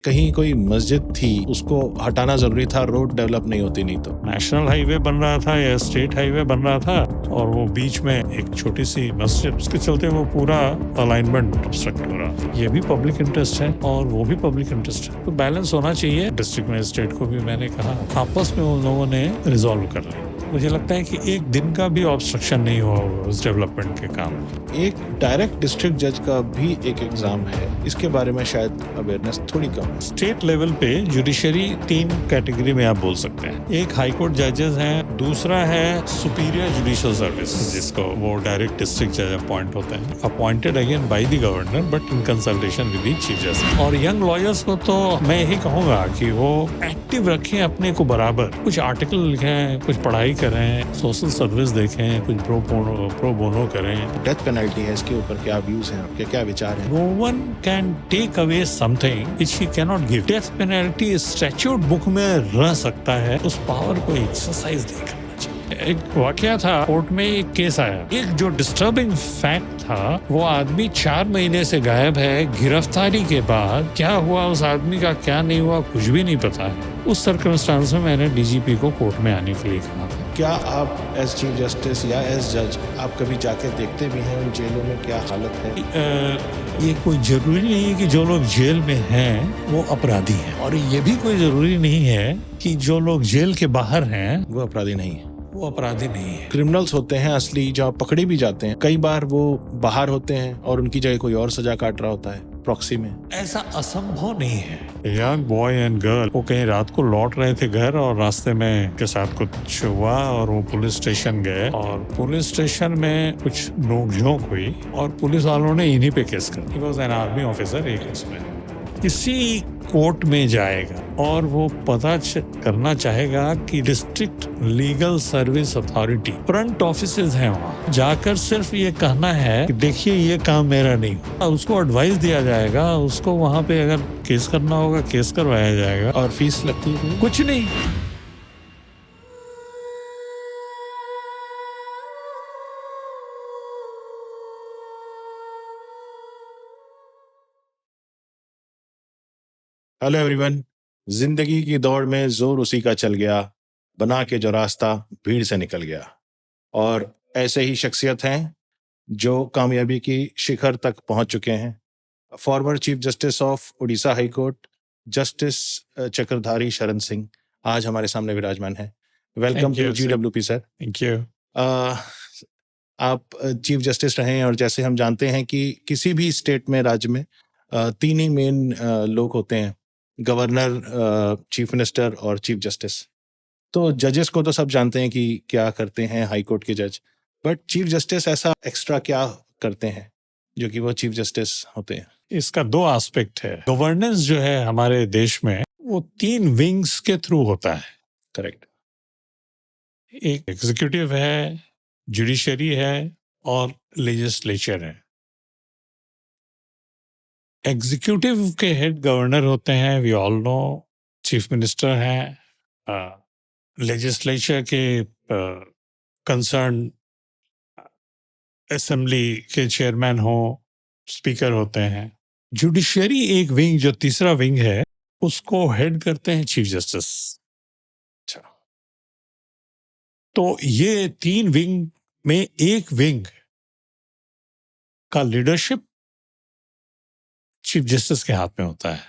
कहीं कोई मस्जिद थी, उसको हटाना जरूरी था, रोड डेवलप नहीं होती नहीं तो। नेशनल हाईवे बन रहा था या स्टेट हाईवे बन रहा था और वो बीच में एक छोटी सी मस्जिद, उसके चलते वो पूरा अलाइनमेंट ऑब्स्ट्रक्ट हो रहा था। ये भी पब्लिक इंटरेस्ट है और वो भी पब्लिक इंटरेस्ट है, तो बैलेंस होना चाहिए। डिस्ट्रिक्ट मजिस्ट्रेट को भी मैंने कहा, आपस में उन लोगों ने रिजॉल्व कर लिया। मुझे लगता है कि एक दिन का भी ऑब्स्ट्रक्शन नहीं हुआ उस डेवलपमेंट के काम। एक डायरेक्ट डिस्ट्रिक्ट जज का भी एक एग्जाम है, इसके बारे में शायद अवेयरनेस थोड़ी कम है। स्टेट लेवल पे जुडिशरी 3 कैटेगरी में आप बोल सकते हैं। एक हाई कोर्ट जजेस हैं, दूसरा है सुपीरियर जुडिशियल सर्विस, जिसको वो डायरेक्ट डिस्ट्रिक्ट जज अपॉइंट होते हैं, appointed again by the governor but in consultation with the chief justice. और यंग लॉयर्स को तो मैं यही कहूंगा कि वो एक्टिव रखें अपने को बराबर, कुछ आर्टिकल लिखें, कुछ पढ़ाई करें, सोशल सर्विस देखें, कुछ प्रो बोनो करें। डेथ पेनल्टी है, इसके ऊपर क्या व्यूज हैं आपके, क्या विचार हैं? No one can take away something which he cannot give. Death penalty statute book में रह सकता है, उस पावर को एक्सरसाइज नहीं करना चाहिए। एक वाकया था, कोर्ट में एक केस आया, एक जो डिस्टर्बिंग फैक्ट था, वो आदमी 4 महीने से गायब है। गिरफ्तारी के बाद क्या हुआ उस आदमी का, क्या नहीं हुआ, कुछ भी नहीं पता है। उस सर्कमस्टांस में मैंने डीजीपी को कोर्ट में आने के लिए कहा था। क्या आप एज चीफ जस्टिस या एज जज आप कभी जाके देखते भी हैं उन जेलों में क्या हालत है? ये कोई जरूरी नहीं है कि जो लोग जेल में हैं वो अपराधी हैं, और ये भी कोई जरूरी नहीं है कि जो लोग जेल के बाहर हैं वो अपराधी नहीं है। वो अपराधी नहीं है। क्रिमिनल्स होते हैं असली, जहाँ पकड़े भी जाते हैं, कई बार वो बाहर होते हैं और उनकी जगह कोई और सजा काट रहा होता है प्रॉक्सी में। ऐसा असंभव नहीं है। यंग बॉय एंड गर्ल वो कहीं रात को लौट रहे थे घर और रास्ते में के साथ कुछ हुआ और वो पुलिस स्टेशन गए और पुलिस स्टेशन में कुछ नोक-झोंक हुई और पुलिस वालों ने इन्हीं पे केस कर दिया। He was an army officer. एक इसमें किसी कोर्ट में जाएगा और वो पता करना चाहेगा कि district legal service authority front offices हैं, वहाँ जाकर सिर्फ ये कहना है कि देखिए ये काम मेरा नहीं, उसको एडवाइस दिया जाएगा, उसको वहाँ पे अगर केस करना होगा केस करवाया जाएगा। और फीस लगती है कुछ नहीं। हेलो एवरीवन, जिंदगी की दौड़ में जोर उसी का चल गया, बना के जो रास्ता भीड़ से निकल गया। और ऐसे ही शख्सियत हैं जो कामयाबी की शिखर तक पहुंच चुके हैं। Former chief justice of Orissa high court justice Chakradhari Sharan Singh आज हमारे सामने विराजमान है। Welcome to GWP sir. Thank you. आप चीफ जस्टिस रहे हैं और जैसे हम जानते हैं कि किसी भी स्टेट में, राज्य में 3 ही मेन लोग होते हैं, गवर्नर, चीफ मिनिस्टर और चीफ जस्टिस। तो जजेस को तो सब जानते हैं कि क्या करते हैं हाई कोर्ट के जज, बट चीफ जस्टिस ऐसा एक्स्ट्रा क्या करते हैं जो कि वो चीफ जस्टिस होते हैं? इसका 2 एस्पेक्ट है। गवर्नेंस जो है हमारे देश में वो 3 विंग्स के थ्रू होता है। करेक्ट। एक एग्जीक्यूटिव है, जुडिशरी है और लेजिस्लेचर है। एग्जीक्यूटिव के हेड गवर्नर होते हैं, we all know, chief minister हैं। लेजिस्लेचर के कंसर्न असेंबली के चेयरमैन हो, स्पीकर होते हैं। जुडिशरी एक विंग, जो तीसरा विंग है, उसको हेड करते हैं चीफ जस्टिस। अच्छा, तो ये 3 विंग में एक विंग का लीडरशिप चीफ जस्टिस के हाथ में होता है।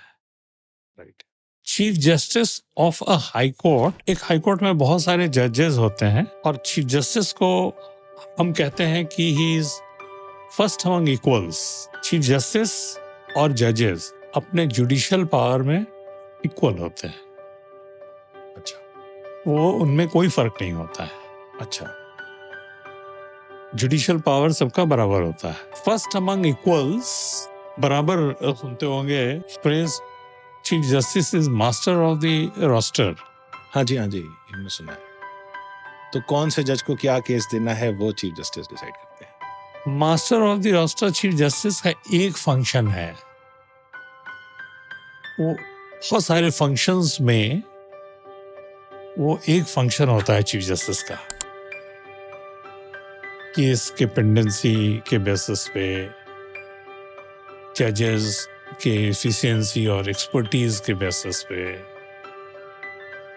Right. Chief justice of a high court, एक हाई कोर्ट में बहुत सारे जजेस होते हैं और चीफ जस्टिस को हम कहते हैं कि he is first among equals. Chief justice और जजेस अपने जुडिशियल पावर में इक्वल होते हैं। अच्छा, वो उनमें कोई फर्क नहीं होता है। अच्छा, जुडिशियल पावर सबका बराबर होता है। फर्स्ट अमंग इक्वल्स, बराबर सुनते होंगे phrase, chief justice is master of the roster. हाँ जी, हाँ जी, इनमें सुना है। तो कौन से जज को क्या केस देना है वो चीफ जस्टिस डिसाइड करते हैं। Master of the roster chief justice का एक फंक्शन है। वो बहुत सारे फंक्शंस में वो एक फंक्शन होता है चीफ जस्टिस का, केस के पेंडेंसी के बेसिस पे जजेस के एफिशिएंसी और एक्सपर्टीज के बेसिस पे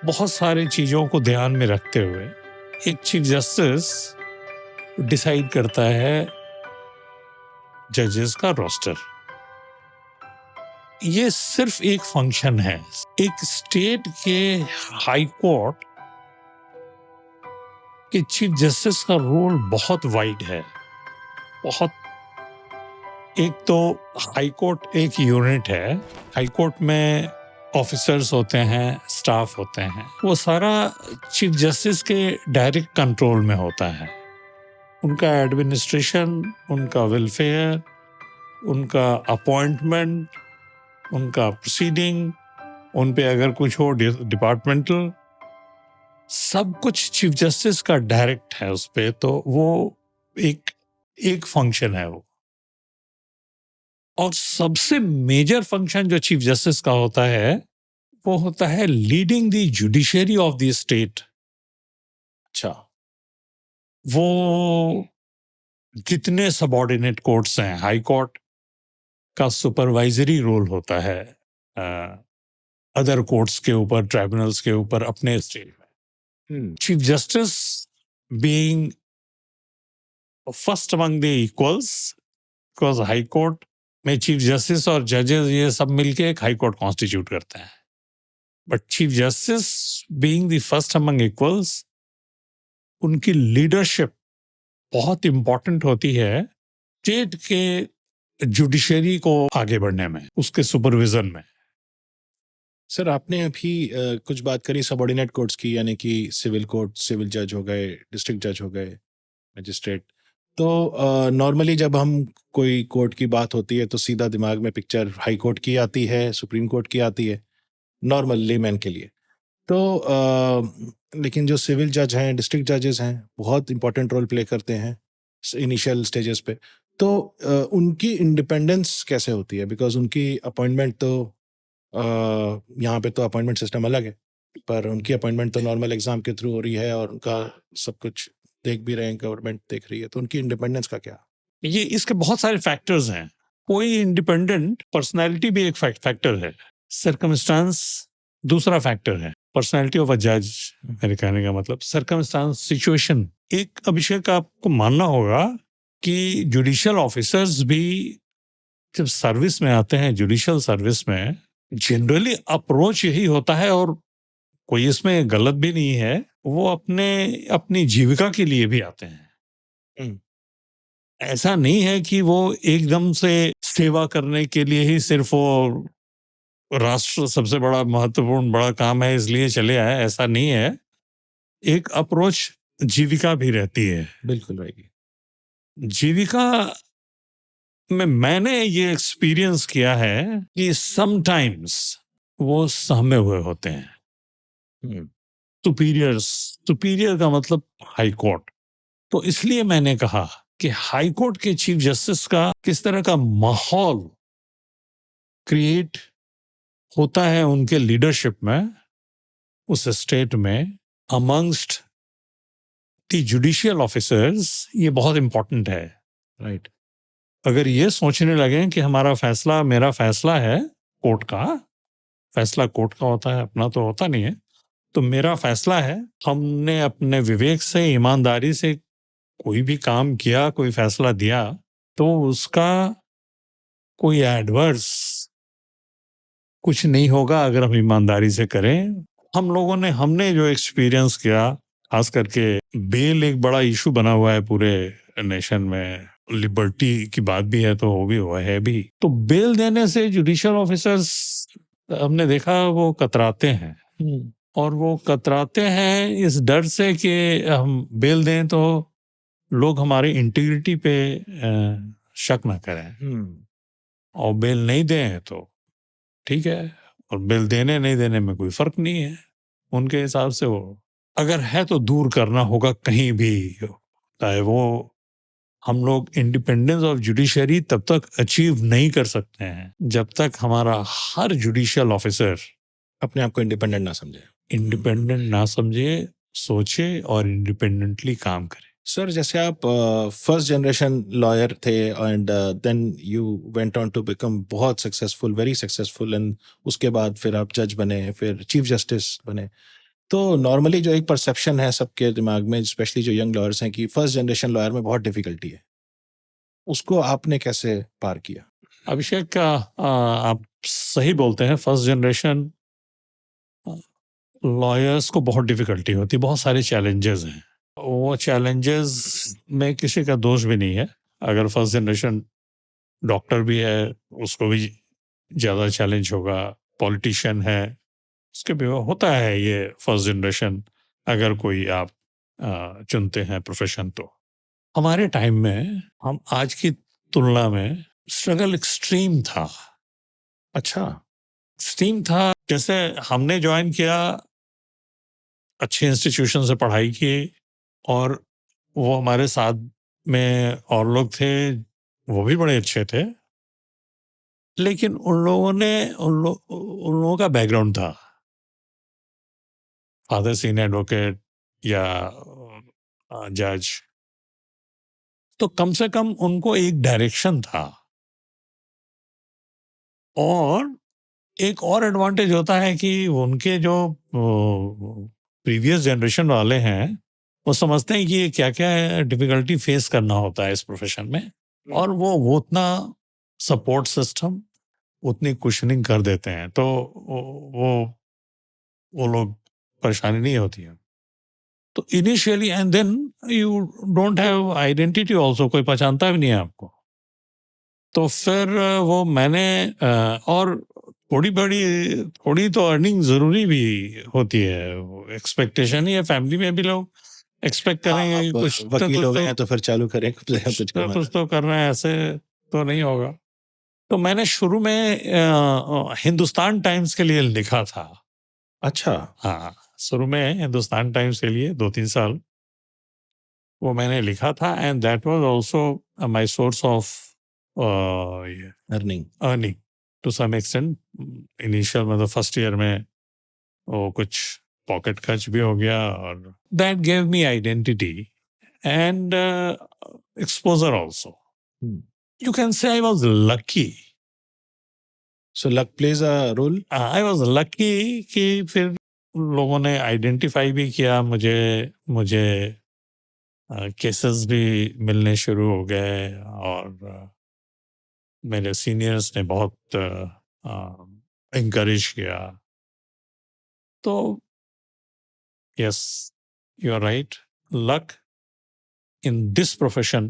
बहुत सारी चीज़ों को ध्यान में रखते हुए एक चीफ जस्टिस डिसाइड करता है जजेस का रोस्टर। ये सिर्फ एक फंक्शन है। एक स्टेट के हाई कोर्ट के चीफ जस्टिस का रोल बहुत वाइड है, बहुत। एक तो हाई कोर्ट एक यूनिट है। हाई कोर्ट में ऑफिसर्स होते हैं, स्टाफ होते हैं, वो सारा चीफ जस्टिस के डायरेक्ट कंट्रोल में होता है। उनका एडमिनिस्ट्रेशन, उनका वेलफेयर, उनका अपॉइंटमेंट, उनका प्रोसीडिंग, उन पे अगर कुछ हो डिपार्टमेंटल, सब कुछ चीफ जस्टिस का डायरेक्ट है उस पे। तो वो एक फंक्शन है वो। और सबसे मेजर फंक्शन जो चीफ जस्टिस का होता है वो होता है leading the judiciary of the state. अच्छा। वो जितने सबऑर्डिनेट कोर्ट्स हैं, हाई कोर्ट का सुपरवाइजरी रोल होता है अदर कोर्ट्स के ऊपर, ट्राइब्यूनल्स के ऊपर अपने स्टेट में। Chief justice being first among the equals, because high court में चीफ जस्टिस और जजेस ये सब मिलके एक हाई कोर्ट कॉन्स्टिट्यूट करते हैं। But chief justice being the first among equals, उनकी लीडरशिप बहुत इंपॉर्टेंट होती है स्टेट के जुडिशरी को आगे बढ़ने में, उसके सुपरविजन में। सर, आपने अभी कुछ बात करी सबऑर्डिनेट कोर्ट्स की, यानी कि सिविल कोर्ट, सिविल जज हो गए, डिस्ट्रिक्ट जज हो गए, मजिस्ट्रेट। तो नॉर्मली जब हम कोई कोर्ट की बात होती है तो सीधा दिमाग में पिक्चर हाई कोर्ट की आती है, सुप्रीम कोर्ट की आती है, नॉर्मल लेमैन के लिए। तो लेकिन जो सिविल जज हैं, डिस्ट्रिक्ट जजेस हैं, बहुत इंपॉर्टेंट रोल प्ले करते हैं इनिशियल स्टेजेस पे। तो उनकी इंडिपेंडेंस कैसे होती है? बिकॉज उनकी अपॉइंटमेंट तो यहाँ पे तो अपॉइंटमेंट सिस्टम अलग है, पर उनकी अपॉइंटमेंट तो नॉर्मल एग्जाम के थ्रू हो रही है और उनका सब कुछ देख भी रहे हैं, गवर्नमेंट देख रही है। तो उनकी इंडिपेंडेंस का क्या? ये इसके बहुत सारे फैक्टर्स हैं। कोई इंडिपेंडेंट पर्सनालिटी भी एक फैक्टर है, सर्कमस्टांस दूसरा फैक्टर है। पर्सनालिटी ऑफ अ जज, मेरे कहने का मतलब सर्कमस्टांस, सिचुएशन। एक अभिषेक आपको मानना होगा कि जुडिशियल ऑफिसर्स भी जब सर्विस में आते हैं, जुडिशियल सर्विस में, जनरली अप्रोच यही होता है, और कोई इसमें गलत भी नहीं है, वो अपनी जीविका के लिए भी आते हैं। ऐसा नहीं है कि वो एकदम से सेवा करने के लिए ही सिर्फ वो राष्ट्र सबसे बड़ा महत्वपूर्ण बड़ा काम है इसलिए चले आए, ऐसा नहीं है। एक अप्रोच जीविका भी रहती है। बिल्कुल रहेगी। जीविका में मैंने ये एक्सपीरियंस किया है कि समटाइम्स वो सहमे हुए होते हैं। सुपीरियर का मतलब हाई कोर्ट। तो इसलिए मैंने कहा कि हाई कोर्ट के चीफ जस्टिस का किस तरह का माहौल क्रिएट होता है उनके लीडरशिप में, उस स्टेट में, अमंगस्ट द जुडिशियल ऑफिसर्स, ये बहुत इंपॉर्टेंट है। राइट। अगर ये सोचने लगे कि हमारा फैसला, मेरा फैसला है, कोर्ट का फैसला कोर्ट का होता है, अपना तो होता नहीं है, तो मेरा फैसला है, हमने अपने विवेक से, ईमानदारी से कोई भी काम किया, कोई फैसला दिया, तो उसका कोई एडवर्स कुछ नहीं होगा अगर हम ईमानदारी से करें। हमने जो एक्सपीरियंस किया, खास करके बेल एक बड़ा इशू बना हुआ है पूरे नेशन में, लिबर्टी की बात भी है तो वो भी हुआ है भी। तो बेल देने से जुडिशियल ऑफिसर्स हमने देखा वो कतराते हैं, और वो कतराते हैं इस डर से कि हम बेल दें तो लोग हमारी इंटीग्रिटी पे शक ना करें, और बेल नहीं दें तो ठीक है, और बेल देने नहीं देने में कोई फर्क नहीं है उनके हिसाब से। वो अगर है तो दूर करना होगा कहीं भी, चाहे वो हम लोग इंडिपेंडेंस ऑफ जुडिशरी तब तक अचीव नहीं कर सकते हैं जब तक हमारा हर जुडिशियल ऑफिसर अपने आप को इंडिपेंडेंट ना समझे, सोचे और इंडिपेंडेंटली काम करे। सर जैसे आप फर्स्ट जनरेशन लॉयर थे and then you went on to become बहुत सक्सेसफुल, वेरी सक्सेसफुल, एंड उसके बाद फिर आप जज बने, फिर चीफ जस्टिस बने। तो नॉर्मली जो एक परसेप्शन है सबके दिमाग में, स्पेशली जो यंग लॉयर्स हैं, कि फर्स्ट जनरेशन लॉयर में बहुत डिफिकल्टी है, उसको आपने कैसे पार किया? अभिषेक का आप सही बोलते हैं, फर्स्ट जनरेशन लॉयर्स को बहुत डिफिकल्टी होती है, बहुत सारे चैलेंजेस हैं। वो चैलेंजेस में किसी का दोष भी नहीं है। अगर फर्स्ट जनरेशन डॉक्टर भी है, उसको भी ज़्यादा चैलेंज होगा। पॉलिटिशियन है, उसके भी होता है ये फर्स्ट जनरेशन, अगर कोई आप चुनते हैं प्रोफेशन तो। हमारे टाइम में हम आज की तुलना में स्ट्रगल एक्सट्रीम था। अच्छा। एक्सट्रीम था, जैसे हमने ज्वाइन किया, अच्छे इंस्टीट्यूशन से पढ़ाई की, और वो हमारे साथ में और लोग थे, वो भी बड़े अच्छे थे, लेकिन उन लोगों का बैकग्राउंड था, फादर सीनियर एडवोकेट या जज, तो कम से कम उनको एक डायरेक्शन था। और एक और एडवांटेज होता है कि उनके जो प्रीवियस जनरेशन वाले हैं, वो समझते हैं कि ये क्या क्या डिफिकल्टी फेस करना होता है इस प्रोफेशन में, और वो उतना सपोर्ट सिस्टम, उतनी कुशनिंग कर देते हैं, तो वो लोग परेशानी नहीं होती है। तो initially, and then you don't have identity also, कोई पहचानता भी नहीं है आपको। तो फिर वो मैंने और थोड़ी तो अर्निंग जरूरी भी होती है, एक्सपेक्टेशन ही है, फैमिली में भी लोग एक्सपेक्ट हाँ, करेंगे कि आप कुछ वकील हो गए हैं तो फिर चालू करें कुछ कुछ कमाना। तो कर रहे हैं, ऐसे तो नहीं होगा। तो मैंने शुरू में हिंदुस्तान टाइम्स के लिए लिखा था। अच्छा। हाँ, शुरू में हिंदुस्तान टाइम्स के लिए 2-3 साल वो मैंने लिखा था, and that was also my source of earning. Earning to some extent. Initial मतलब फर्स्ट ईयर में वो कुछ पॉकेट खर्च भी हो गया, और that gave me identity and exposure also. You can say I was lucky. So luck plays a role. I was lucky कि फिर लोगों ने आइडेंटिफाई भी किया मुझे मुझे केसेस भी मिलने शुरू हो गए, और मेरे सीनियर्स ने बहुत encourage किया। तो yes, you are right, luck in this profession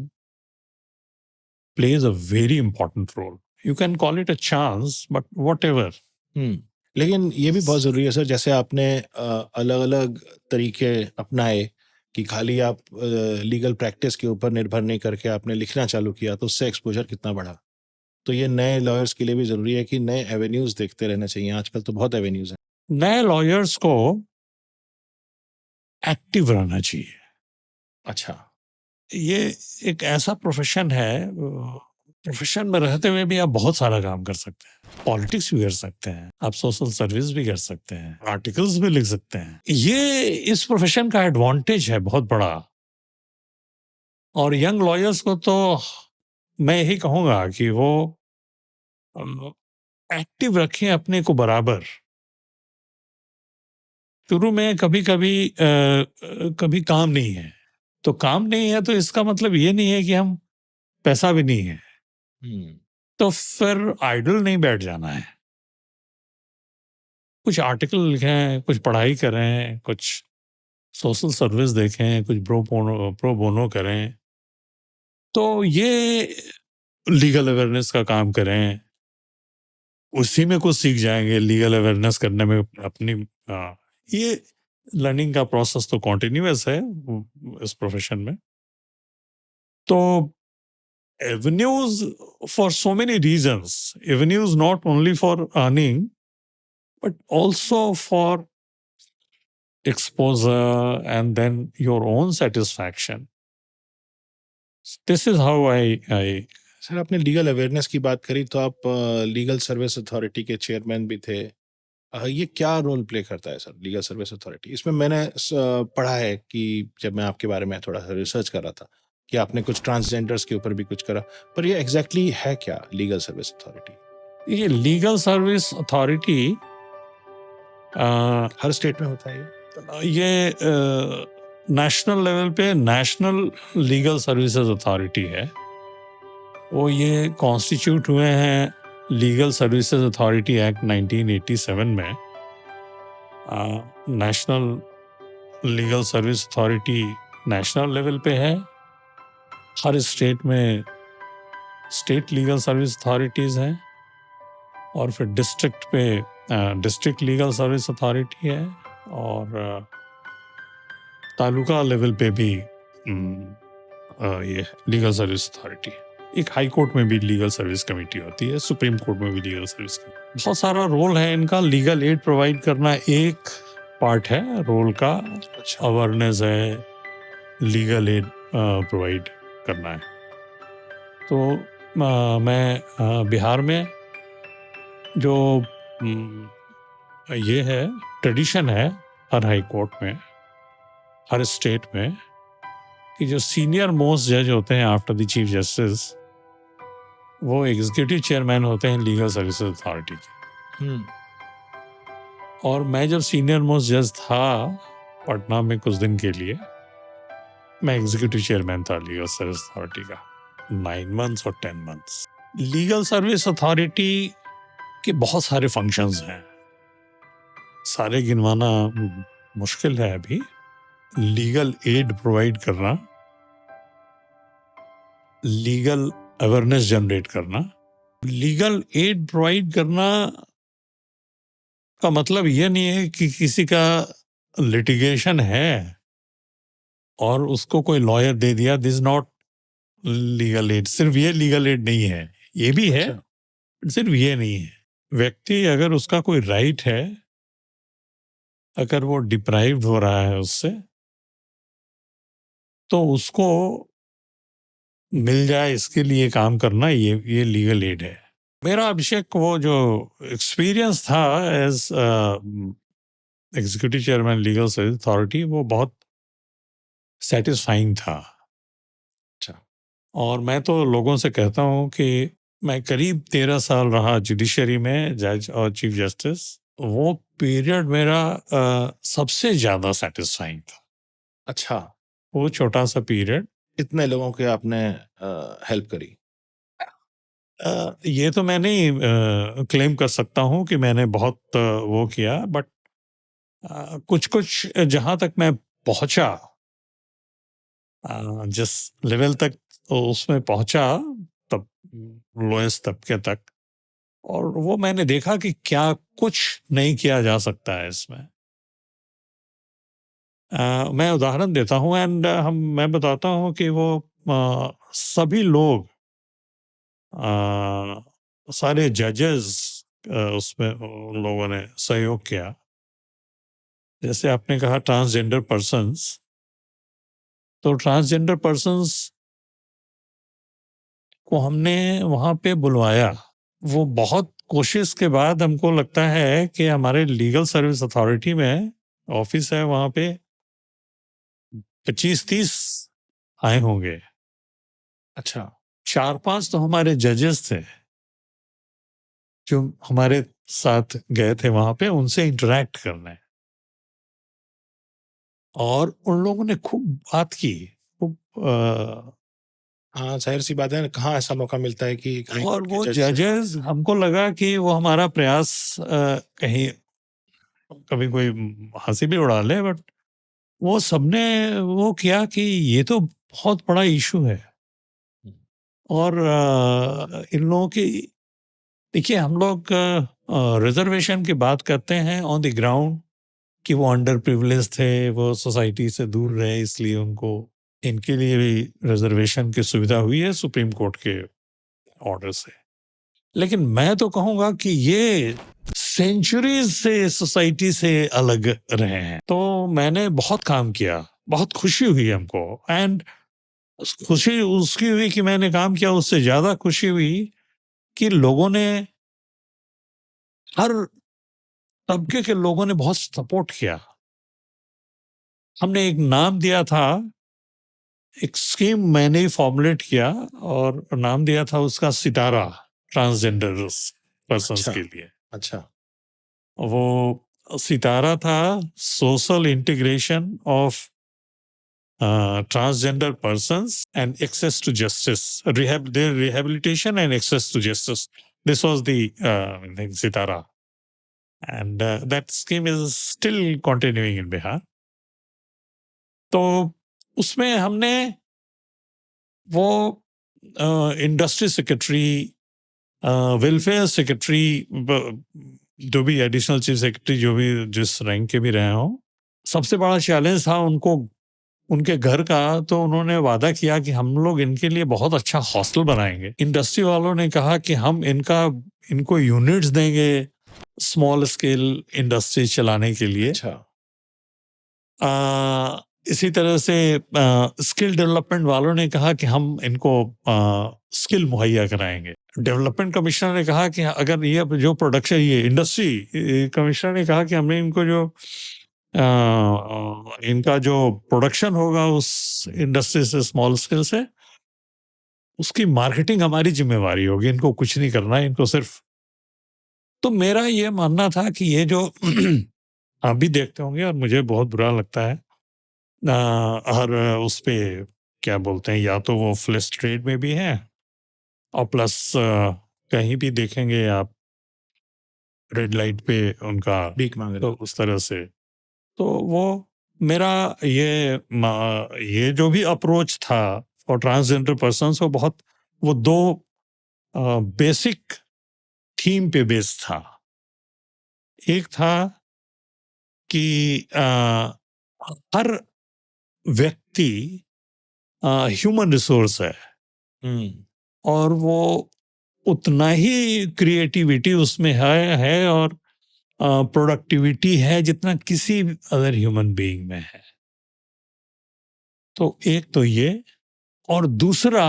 plays a very important role. You can call it a chance, but whatever. लेकिन ये भी बहुत ज़रूरी है सर, जैसे आपने अलग-अलग तरीके अपनाए कि खाली आप लीगल प्रैक्टिस के ऊपर निर्भर नहीं करके आपने लिखना चालू किया, तो उससे एक्सपोज़र कितना बढ़ा। तो ये नए लॉयर्स के लिए भी ज़रूरी है कि नए एवेन्यूज़ देखते रहना चाहिए, आजकल तो बहुत एवेन्यूज़ हैं। नए लॉयर्स को एक्टिव रहना चाहिए। अच्छा। ये एक ऐसा प्रोफेशन है, प्रोफेशन में रहते हुए भी आप बहुत सारा काम कर सकते हैं। पॉलिटिक्स भी कर सकते हैं, आप सोशल सर्विस भी कर सकते हैं, आर्टिकल्स भी लिख सकते हैं। ये इस प्रोफेशन का एडवांटेज है बहुत बड़ा। और यंग लॉयर्स को तो मैं यही कहूंगा कि वो एक्टिव रखें अपने को बराबर। शुरू में कभी कभी कभी काम नहीं है, तो काम नहीं है तो इसका मतलब ये नहीं है कि हम पैसा भी नहीं है, तो फिर आइडल नहीं बैठ जाना है। कुछ आर्टिकल लिखें, कुछ पढ़ाई करें, कुछ सोशल सर्विस देखें, कुछ प्रो बोनो करें, तो ये लीगल अवेयरनेस का काम करें, उसी में कुछ सीख जाएंगे। लीगल अवेयरनेस करने में अपनी ये लर्निंग का प्रोसेस तो कॉन्टिन्यूअस है इस प्रोफेशन में। तो avenues for so many reasons, avenues not only for earning but also for exposure and then your own satisfaction. This is how I sir आपने लीगल अवेयरनेस की बात करी, तो आप लीगल सर्विस अथॉरिटी के चेयरमैन भी थे, ये क्या रोल प्ले करता है सर लीगल सर्विस अथॉरिटी? इसमें मैंने पढ़ा है कि जब मैं आपके बारे में थोड़ा सा रिसर्च कर रहा था कि आपने कुछ ट्रांसजेंडर्स के ऊपर भी कुछ करा, पर ये एग्जैक्टली है क्या लीगल सर्विस अथॉरिटी? ये लीगल सर्विस अथॉरिटी हर स्टेट में होता है ये नेशनल लेवल पे नेशनल लीगल सर्विसेज अथॉरिटी है। वो ये कॉन्स्टिट्यूट हुए हैं लीगल सर्विसेज अथॉरिटी एक्ट 1987 में। National legal service authority national level पे है। हर स्टेट में स्टेट लीगल सर्विस अथॉरिटीज़ हैं, और फिर डिस्ट्रिक्ट पे डिस्ट्रिक्ट लीगल सर्विस अथॉरिटी है, और तालुका लेवल पे भी ये लीगल सर्विस अथॉरिटी। एक हाई कोर्ट में भी लीगल सर्विस कमेटी होती है, सुप्रीम कोर्ट में भी लीगल सर्विस कमेटी। बहुत सारा रोल है इनका। लीगल एड प्रोवाइड करना एक पार्ट है रोल का, अच्छा। अवेयरनेस है, लीगल एड प्रोवाइड करना है। तो मैं बिहार में जो ये है ट्रेडिशन है हर हाई कोर्ट में, हर स्टेट में, कि जो सीनियर मोस्ट जज होते हैं आफ्टर द चीफ जस्टिस, वो एग्जीक्यूटिव चेयरमैन होते हैं लीगल सर्विसेज अथॉरिटी के। और मैं जब सीनियर मोस्ट जज था पटना में कुछ दिन के लिए, मैं एग्जीक्यूटिव चेयरमैन था लीगल सर्विस अथॉरिटी का 9 मंथ्स और 10 मंथ्स। लीगल सर्विस अथॉरिटी के बहुत सारे फंक्शंस हैं, सारे गिनवाना मुश्किल है अभी। लीगल एड प्रोवाइड करना, लीगल अवेयरनेस जनरेट करना। लीगल एड प्रोवाइड करना का मतलब ये नहीं है कि किसी का लिटिगेशन है और उसको कोई लॉयर दे दिया, दिस नॉट लीगल एड। सिर्फ ये लीगल एड नहीं है, ये भी है, सिर्फ ये नहीं है। व्यक्ति अगर उसका कोई राइट है, अगर वो डिप्राइव्ड हो रहा है उससे, तो उसको मिल जाए, इसके लिए काम करना, ये लीगल एड है। मेरा अभिषेक वो जो एक्सपीरियंस था as executive chairman legal service authority, वो बहुत सेटिस्फाइंग था। अच्छा। और मैं तो लोगों से कहता हूँ कि मैं करीब 13 साल रहा जुडिशरी में जज और चीफ जस्टिस। वो पीरियड मेरा सबसे ज्यादा सेटिस्फाइंग था। अच्छा। वो छोटा सा पीरियड। इतने लोगों के आपने हेल्प करी? ये तो मैं नहीं क्लेम कर सकता हूँ कि मैंने बहुत वो किया, बट कुछ कुछ जहाँ तक मैं पहुँचा, जिस लेवल तक उसमें पहुँचा, तब लोएस्ट तबके तक, और वो मैंने देखा कि क्या कुछ नहीं किया जा सकता है इसमें। मैं उदाहरण देता हूँ एंड मैं बताता हूँ कि वो सभी लोग, सारे जजेस उसमें उन लोगों ने सहयोग किया। जैसे आपने कहा ट्रांसजेंडर पर्सन्स, तो ट्रांसजेंडर पर्सन्स को हमने वहाँ पे बुलवाया। वो बहुत कोशिश के बाद हमको लगता है कि हमारे लीगल सर्विस अथॉरिटी में ऑफिस है, वहाँ पे 25-30 आए होंगे। अच्छा। 4-5 तो हमारे जजेस थे जो हमारे साथ गए थे वहां पे उनसे इंटरेक्ट करने, और उन लोगों ने खूब बात की, खूब हाँ, जाहिर सी बात है, कहाँ ऐसा मौका मिलता है कि हाई और कोर्ट के वो जज से। जजेस, हमको लगा कि वो हमारा प्रयास कहीं कभी कोई हंसी भी उड़ा ले, बट वो सबने वो किया कि ये तो बहुत बड़ा इशू है। और इन लोगों की, देखिए हम लोग रिजर्वेशन की बात करते हैं ऑन द ग्राउंड कि वो अंडर प्रिविलेज थे, वो सोसाइटी से दूर रहे, इसलिए उनको, इनके लिए भी रिजर्वेशन की सुविधा हुई है सुप्रीम कोर्ट के ऑर्डर से। लेकिन मैं तो कहूंगा कि ये सेंचुरीज से सोसाइटी से अलग रहे हैं। तो मैंने बहुत काम किया, बहुत खुशी हुई हमको, एंड खुशी उसकी हुई कि मैंने काम किया, उससे ज्यादा खुशी हुई कि लोगों ने हर तबके के लोगों ने बहुत सपोर्ट किया। हमने एक नाम दिया था, एक स्कीम मैंने ही फॉर्मुलेट किया और नाम दिया था उसका सितारा, ट्रांसजेंडर पर्सन्स अच्छा के लिए। अच्छा वो सितारा था social integration of transgender persons and access to justice, their rehabilitation and access to justice. This was the thing, Sitara. And that scheme is still continuing in Bihar. तो उसमें हमने वो इंडस्ट्री सेक्रेटरी, वेलफेयर सेक्रेटरी, जो भी additional chief secretary, जो भी जिस rank के भी रहे हों, सबसे बड़ा चैलेंज था उनको, उनके घर का। तो उन्होंने वादा किया कि हम लोग इनके लिए बहुत अच्छा हॉस्टल बनाएंगे। इंडस्ट्री वालों ने कहा कि हम इनको यूनिट्स देंगे स्मॉल स्केल इंडस्ट्री चलाने के लिए। अच्छा इसी तरह से स्किल डेवलपमेंट वालों ने कहा कि हम इनको स्किल मुहैया कराएंगे। डेवलपमेंट कमिश्नर ने कहा कि अगर ये जो प्रोडक्शन, ये इंडस्ट्री कमिश्नर ने कहा कि हमने इनको जो इनका जो प्रोडक्शन होगा उस इंडस्ट्री से, स्मॉल स्केल से, उसकी मार्केटिंग हमारी जिम्मेवारी होगी, इनको कुछ नहीं करना है, इनको सिर्फ। तो मेरा ये मानना था कि ये जो आप भी देखते होंगे और मुझे बहुत बुरा लगता है, हर उस पे क्या बोलते हैं, या तो वो फ्लैश ट्रेड में भी है और प्लस कहीं भी देखेंगे आप रेड लाइट पे उनका भीख मांग तो रहे उस तरह से। तो वो मेरा ये जो भी अप्रोच था फॉर ट्रांसजेंडर पर्सन्स, वो दो बेसिक थीम पे बेस्ड था। एक था कि हर व्यक्ति ह्यूमन रिसोर्स है और वो उतना ही क्रिएटिविटी उसमें है और प्रोडक्टिविटी है जितना किसी अदर ह्यूमन बीइंग में है। तो एक तो ये, और दूसरा,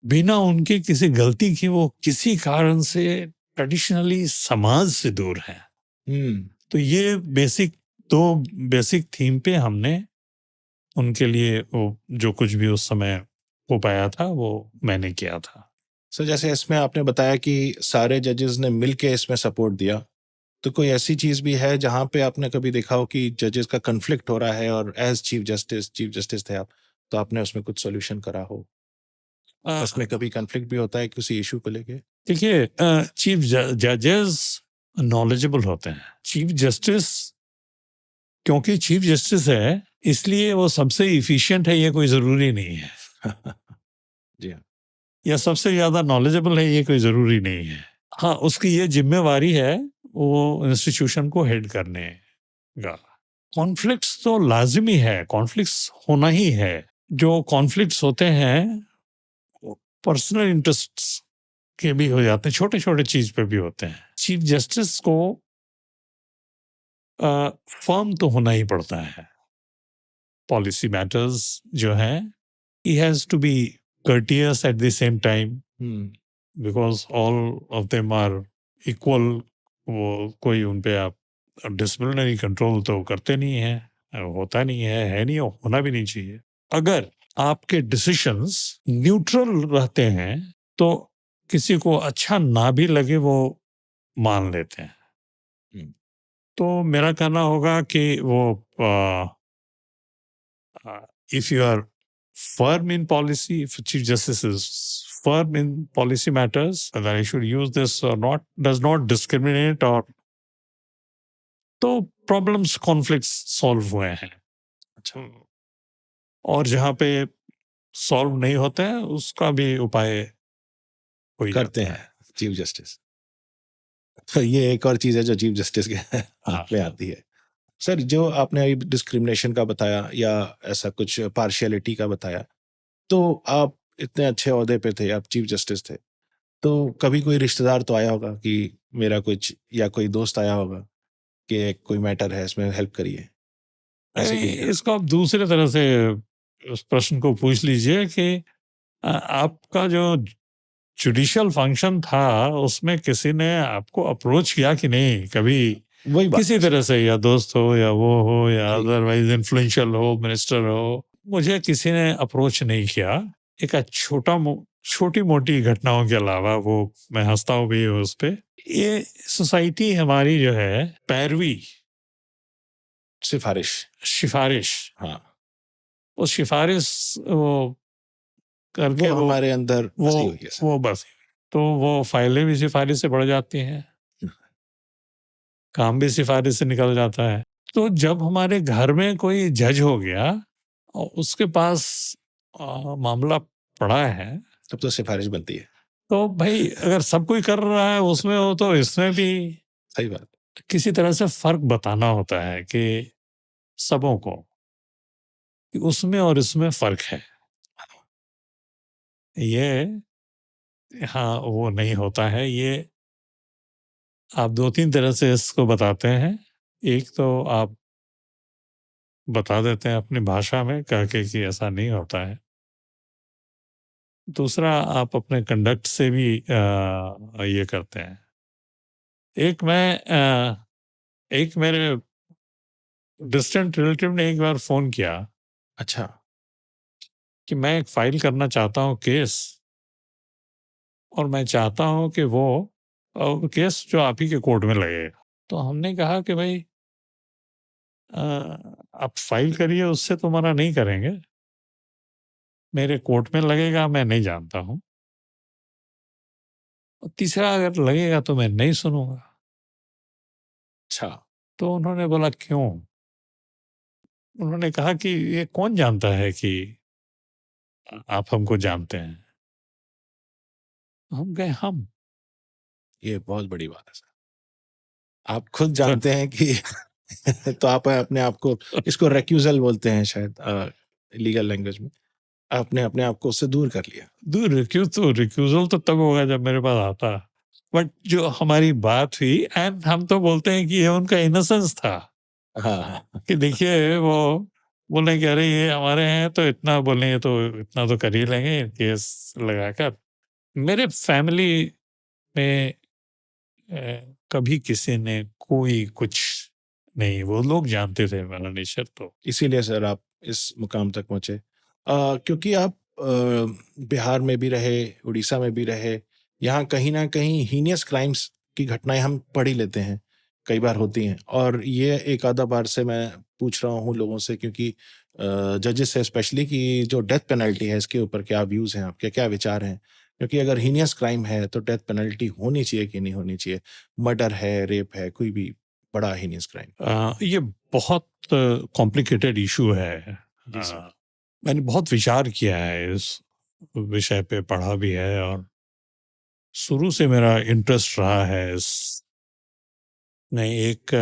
बिना उनके किसी गलती की वो किसी कारण से ट्रेडिशनली समाज से दूर है। तो ये दो बेसिक थीम पे हमने उनके लिए वो जो कुछ भी उस समय हो पाया था वो मैंने किया था। सर, जैसे इसमें आपने बताया कि सारे जजेस ने मिलके इसमें सपोर्ट दिया, तो कोई ऐसी चीज भी है जहां पे आपने कभी देखा हो कि जजेस का कन्फ्लिक्ट हो रहा है और एज चीफ जस्टिस थे आप, तो आपने उसमें कुछ सॉल्यूशन करा हो? उसमें कभी कन्फ्लिक्ट भी होता है किसी इशू को लेके? देखिए, चीफ जजेस नॉलेजेबल होते हैं। चीफ जस्टिस, क्योंकि चीफ जस्टिस है इसलिए वो सबसे इफिशिएंट है, ये कोई जरूरी नहीं है। जी हाँ। या सबसे ज्यादा नॉलेजेबल है, ये कोई जरूरी नहीं है। हाँ, उसकी ये जिम्मेवारी है वो इंस्टीट्यूशन को हेड करने का। कॉन्फ्लिक्ट्स तो लाजिमी है, कॉन्फ्लिक्ट्स होना ही है। जो कॉन्फ्लिक्ट्स होते हैं पर्सनल इंटरेस्ट्स के भी हो जाते हैं, छोटे छोटे चीज पे भी होते हैं। चीफ जस्टिस को फर्म तो होना ही पड़ता है। पॉलिसी मैटर्स जो है, he has to be courteous at the same time because all of them are equal। वो कोई उन पे आप डिसिप्लिनरी कंट्रोल तो करते नहीं है, होता नहीं है नहीं, होना भी नहीं चाहिए। अगर आपके डिसीशंस न्यूट्रल रहते हैं तो किसी को अच्छा ना भी लगे वो मान लेते हैं। तो मेरा कहना होगा कि वो if you are firm in policy, if Chief Justice is firm in policy matters, whether I should use this or not, does not discriminate, और तो प्रॉब्लम्स, कॉन्फ्लिक्ट्स सॉल्व हुए हैं। अच्छा, और जहाँ पे सॉल्व नहीं होते हैं उसका भी उपाय हो करते हैं चीफ जस्टिस। तो ये एक और चीज है जो चीफ जस्टिस के हाथ में आती है। सर, जो आपने डिस्क्रिमिनेशन का बताया या ऐसा कुछ पार्शियलिटी का बताया, तो आप इतने अच्छे ओहदे पे थे, आप चीफ जस्टिस थे, तो कभी कोई रिश्तेदार तो आया होगा कि मेरा कुछ, या कोई दोस्त आया होगा कि कोई मैटर है इसमें हेल्प करिए? ऐसे भी इसको आप दूसरे तरह से उस प्रश्न को पूछ लीजिए कि आपका जो जुडिशियल फंक्शन था उसमें किसी ने आपको अप्रोच किया कि नहीं कभी, वही बात किसी तरह से, या दोस्त हो या वो हो या जी। अदरवाइज इन्फ्लुएंशियल हो, मिनिस्टर हो, मुझे किसी ने अप्रोच नहीं किया। एक छोटी मोटी घटनाओं के अलावा, वो मैं हंसता हूँ भी उस पे। ये सोसाइटी हमारी जो है पैरवी, सिफारिश, हाँ, वो सिफारिश वो करके वो हमारे अंदर वो फंसी हुई है सर। वो बस, तो वो फाइलें भी सिफारिश से बढ़ जाती हैं, काम भी सिफारिश से निकल जाता है। तो जब हमारे घर में कोई जज हो गया और उसके पास मामला पड़ा है, तब तो सिफारिश बनती है। तो भाई अगर सब कोई कर रहा है उसमें हो तो इसमें भी सही बात। किसी तरह से फर्क बताना होता है कि सबों को कि उसमें और इसमें फर्क है। ये हाँ वो नहीं होता है। ये आप 2-3 तरह से इसको बताते हैं। एक तो आप बता देते हैं अपनी भाषा में कह के कि ऐसा नहीं होता है। दूसरा आप अपने कंडक्ट से भी ये करते हैं। एक मेरे डिस्टेंट रिलेटिव ने एक बार फ़ोन किया अच्छा। कि मैं एक फ़ाइल करना चाहता हूँ केस, और मैं चाहता हूँ कि वो केस जो आप ही के कोर्ट में लगेगा। तो हमने कहा कि भाई अ, आप फ़ाइल करिए, उससे तो मना नहीं करेंगे। मेरे कोर्ट में लगेगा मैं नहीं जानता हूँ। और तीसरा अगर लगेगा तो मैं नहीं सुनूँगा। अच्छा। तो उन्होंने बोला क्यों? उन्होंने कहा कि ये कौन जानता है कि आप हमको जानते हैं? हम कहे हम। ये बहुत बड़ी बात है सर। आप खुद तो जानते हैं कि तो आप अपने आप को, इसको रेक्यूजल बोलते हैं शायद लीगल लैंग्वेज में, आपने अपने आप को उससे दूर कर लिया। रिक्यूजल तो तब होगा जब मेरे पास आता। बट जो हमारी बात हुई, एंड हम तो बोलते हैं कि ये उनका इनोसेंस था हाँ, हाँ। कि देखिए वो बोले कि अरे ये हमारे हैं तो इतना बोलेंगे तो इतना तो कर ही लेंगे केस लगाकर। मेरे फैमिली में कभी किसी ने कोई कुछ नहीं, वो लोग जानते थे मेरा नेचर। तो इसीलिए सर आप इस मुकाम तक पहुँचे। क्योंकि आप बिहार में भी रहे, उड़ीसा में भी रहे, यहाँ कहीं न कहीं हीनियस क्राइम्स की घटनाएँ हम पढ़ ही लेते हैं, कई बार होती हैं। और ये एक आधा बार से मैं पूछ रहा हूँ लोगों से, क्योंकि जजेस से स्पेशली, कि जो डेथ पेनल्टी है इसके ऊपर क्या व्यूज़ हैं आपके, क्या विचार हैं? क्योंकि अगर हीनियस क्राइम है तो डेथ पेनल्टी होनी चाहिए कि नहीं होनी चाहिए? मर्डर है, रेप है, कोई भी बड़ा हीनियस क्राइम। ये बहुत कॉम्प्लिकेटेड इशू है। जी सर। मैंने बहुत विचार किया है इस विषय पे, पढ़ा भी है, और शुरू से मेरा इंटरेस्ट रहा है इस में। एक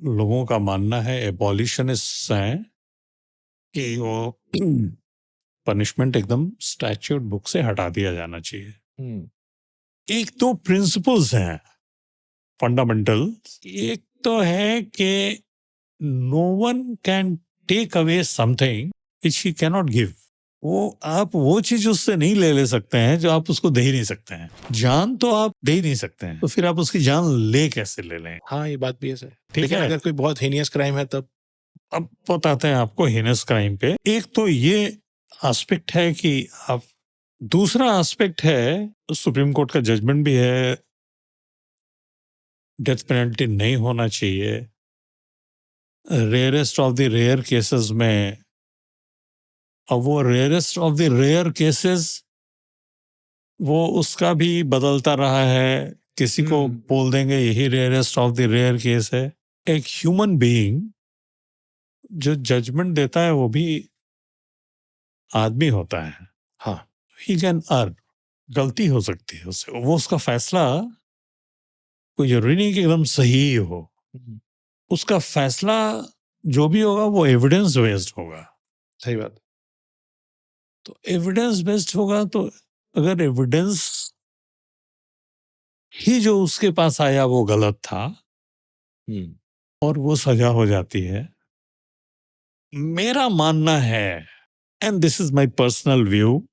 लोगों का मानना है, एबॉलिशनिस्ट हैं, कि वो पनिशमेंट एकदम स्टैट्यूट बुक से हटा दिया जाना चाहिए। हुँ। एक तो प्रिंसिपल्स हैं फंडामेंटल। एक तो है कि no one can take away something which he cannot give. वो आप वो चीज उससे नहीं ले सकते हैं जो आप उसको दे ही नहीं सकते हैं। जान तो आप दे ही नहीं सकते हैं, तो फिर आप उसकी जान ले कैसे ले लें? हाँ, ये बात भी है सर। ठीक लेकिन है। अगर कोई बहुत हीनियस क्राइम है तब? अब बताते हैं आपको हिनेस क्राइम पे। एक तो ये एस्पेक्ट है कि आप, दूसरा एस्पेक्ट है, सुप्रीम कोर्ट का जजमेंट भी है, डेथ पेनल्टी नहीं होना चाहिए। Rarest of the rare cases में, अब वो rarest of the rare cases वो उसका भी बदलता रहा है। किसी को बोल देंगे यही rarest of the rare case है। एक ह्यूमन बीइंग जो जजमेंट देता है वो भी आदमी होता है। हाँ। ही कैन अर्न, गलती हो सकती है उससे, वो उसका फैसला कोई जरूरी नहीं कि एकदम सही ही हो। हुँ, उसका फैसला जो भी होगा वो एविडेंस बेस्ड होगा। सही बात। तो एविडेंस बेस्ड होगा, तो अगर एविडेंस ही जो उसके पास आया वो गलत था हुँ। और वो सजा हो जाती है। मेरा मानना है, and this is my personal view,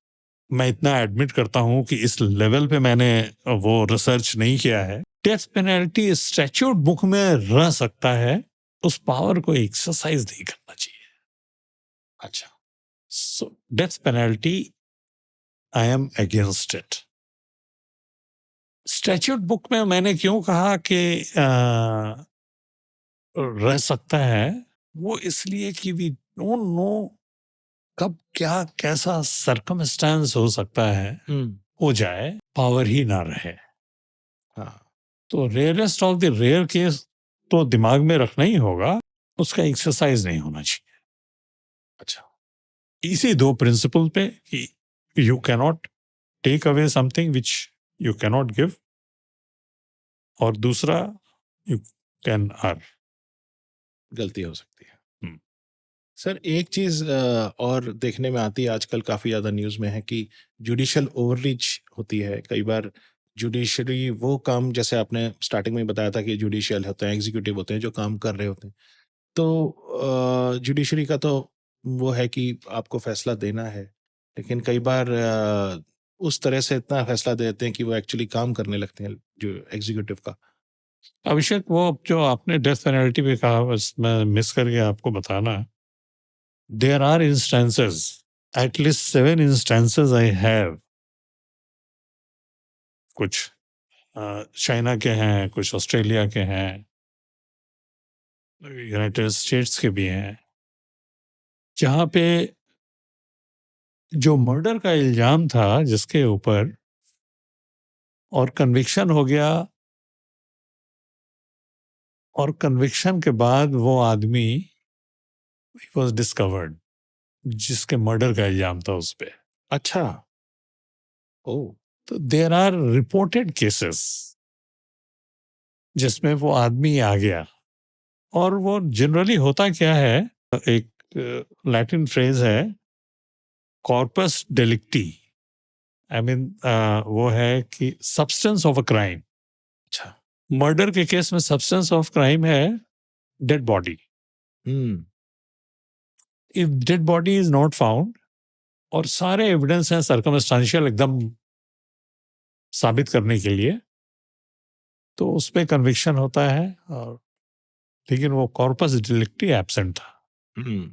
मैं इतना एडमिट करता हूं कि इस लेवल पे मैंने वो रिसर्च नहीं किया है। डेथ पेनल्टी स्टैट्यूट बुक में रह सकता है, उस पावर को एक्सरसाइज नहीं करना चाहिए। अच्छा, so death penalty I am against it. Statute book में मैंने क्यों कहा कि रह सकता है, वो इसलिए कि वी डोंट नो कब क्या कैसा सरकमस्टांस हो सकता है, हो जाए, पावर ही ना रहे। हाँ, तो rarest of the rare case तो दिमाग में रखना ही होगा, उसका एक्सरसाइज नहीं होना चाहिए। अच्छा, इसी दो प्रिंसिपल पे कि you cannot take away something which you cannot give, और दूसरा यू कैन अर्न। गलती हो सकती है। सर, एक चीज और देखने में आती है आजकल, काफी ज्यादा न्यूज में है कि जुडिशियल ओवररीच होती है कई बार। जुडिशरी वो काम, जैसे आपने स्टार्टिंग में बताया था कि जुडिशियल होते हैं, एग्जीक्यूटिव होते हैं जो काम कर रहे होते हैं, तो जुडिशरी का तो वो है कि आपको फैसला देना है, लेकिन कई बार उस तरह से इतना फैसला देते हैं कि वो एक्चुअली काम करने लगते हैं जो एग्जीक्यूटिव का। अभिषेक, वो जो आपने डेथ पेनल्टी पे कहा, बस मैं मिस करके आपको बताना, there are instances, at least 7 instances I have. कुछ चाइना के हैं, कुछ ऑस्ट्रेलिया के हैं, यूनाइटेड स्टेट्स के भी हैं, जहाँ पे जो मर्डर का इल्जाम था जिसके ऊपर, और कन्विक्शन हो गया, और कन्विक्शन के बाद वो आदमी वाज डिस्कवर्ड जिसके मर्डर का इल्जाम था उस पे। अच्छा। ओ। तो देयर आर रिपोर्टेड केसेस जिसमें वो आदमी आ गया, और वो जनरली होता क्या है, एक लैटिन फ्रेज है, कॉर्पस डेलिक्टी। आई मीन वो है कि सब्सटेंस ऑफ अ क्राइम। अच्छा। मर्डर के केस में सब्सटेंस ऑफ क्राइम है dead body. Hmm. If dead body is not found, और सारे एविडेंस हैं सर्कमस्टांशियल एकदम साबित करने के लिए, तो उस पे कन्विक्शन होता है। और लेकिन वो कॉर्पस डिलिक्टी एब्सेंट था, हम्म।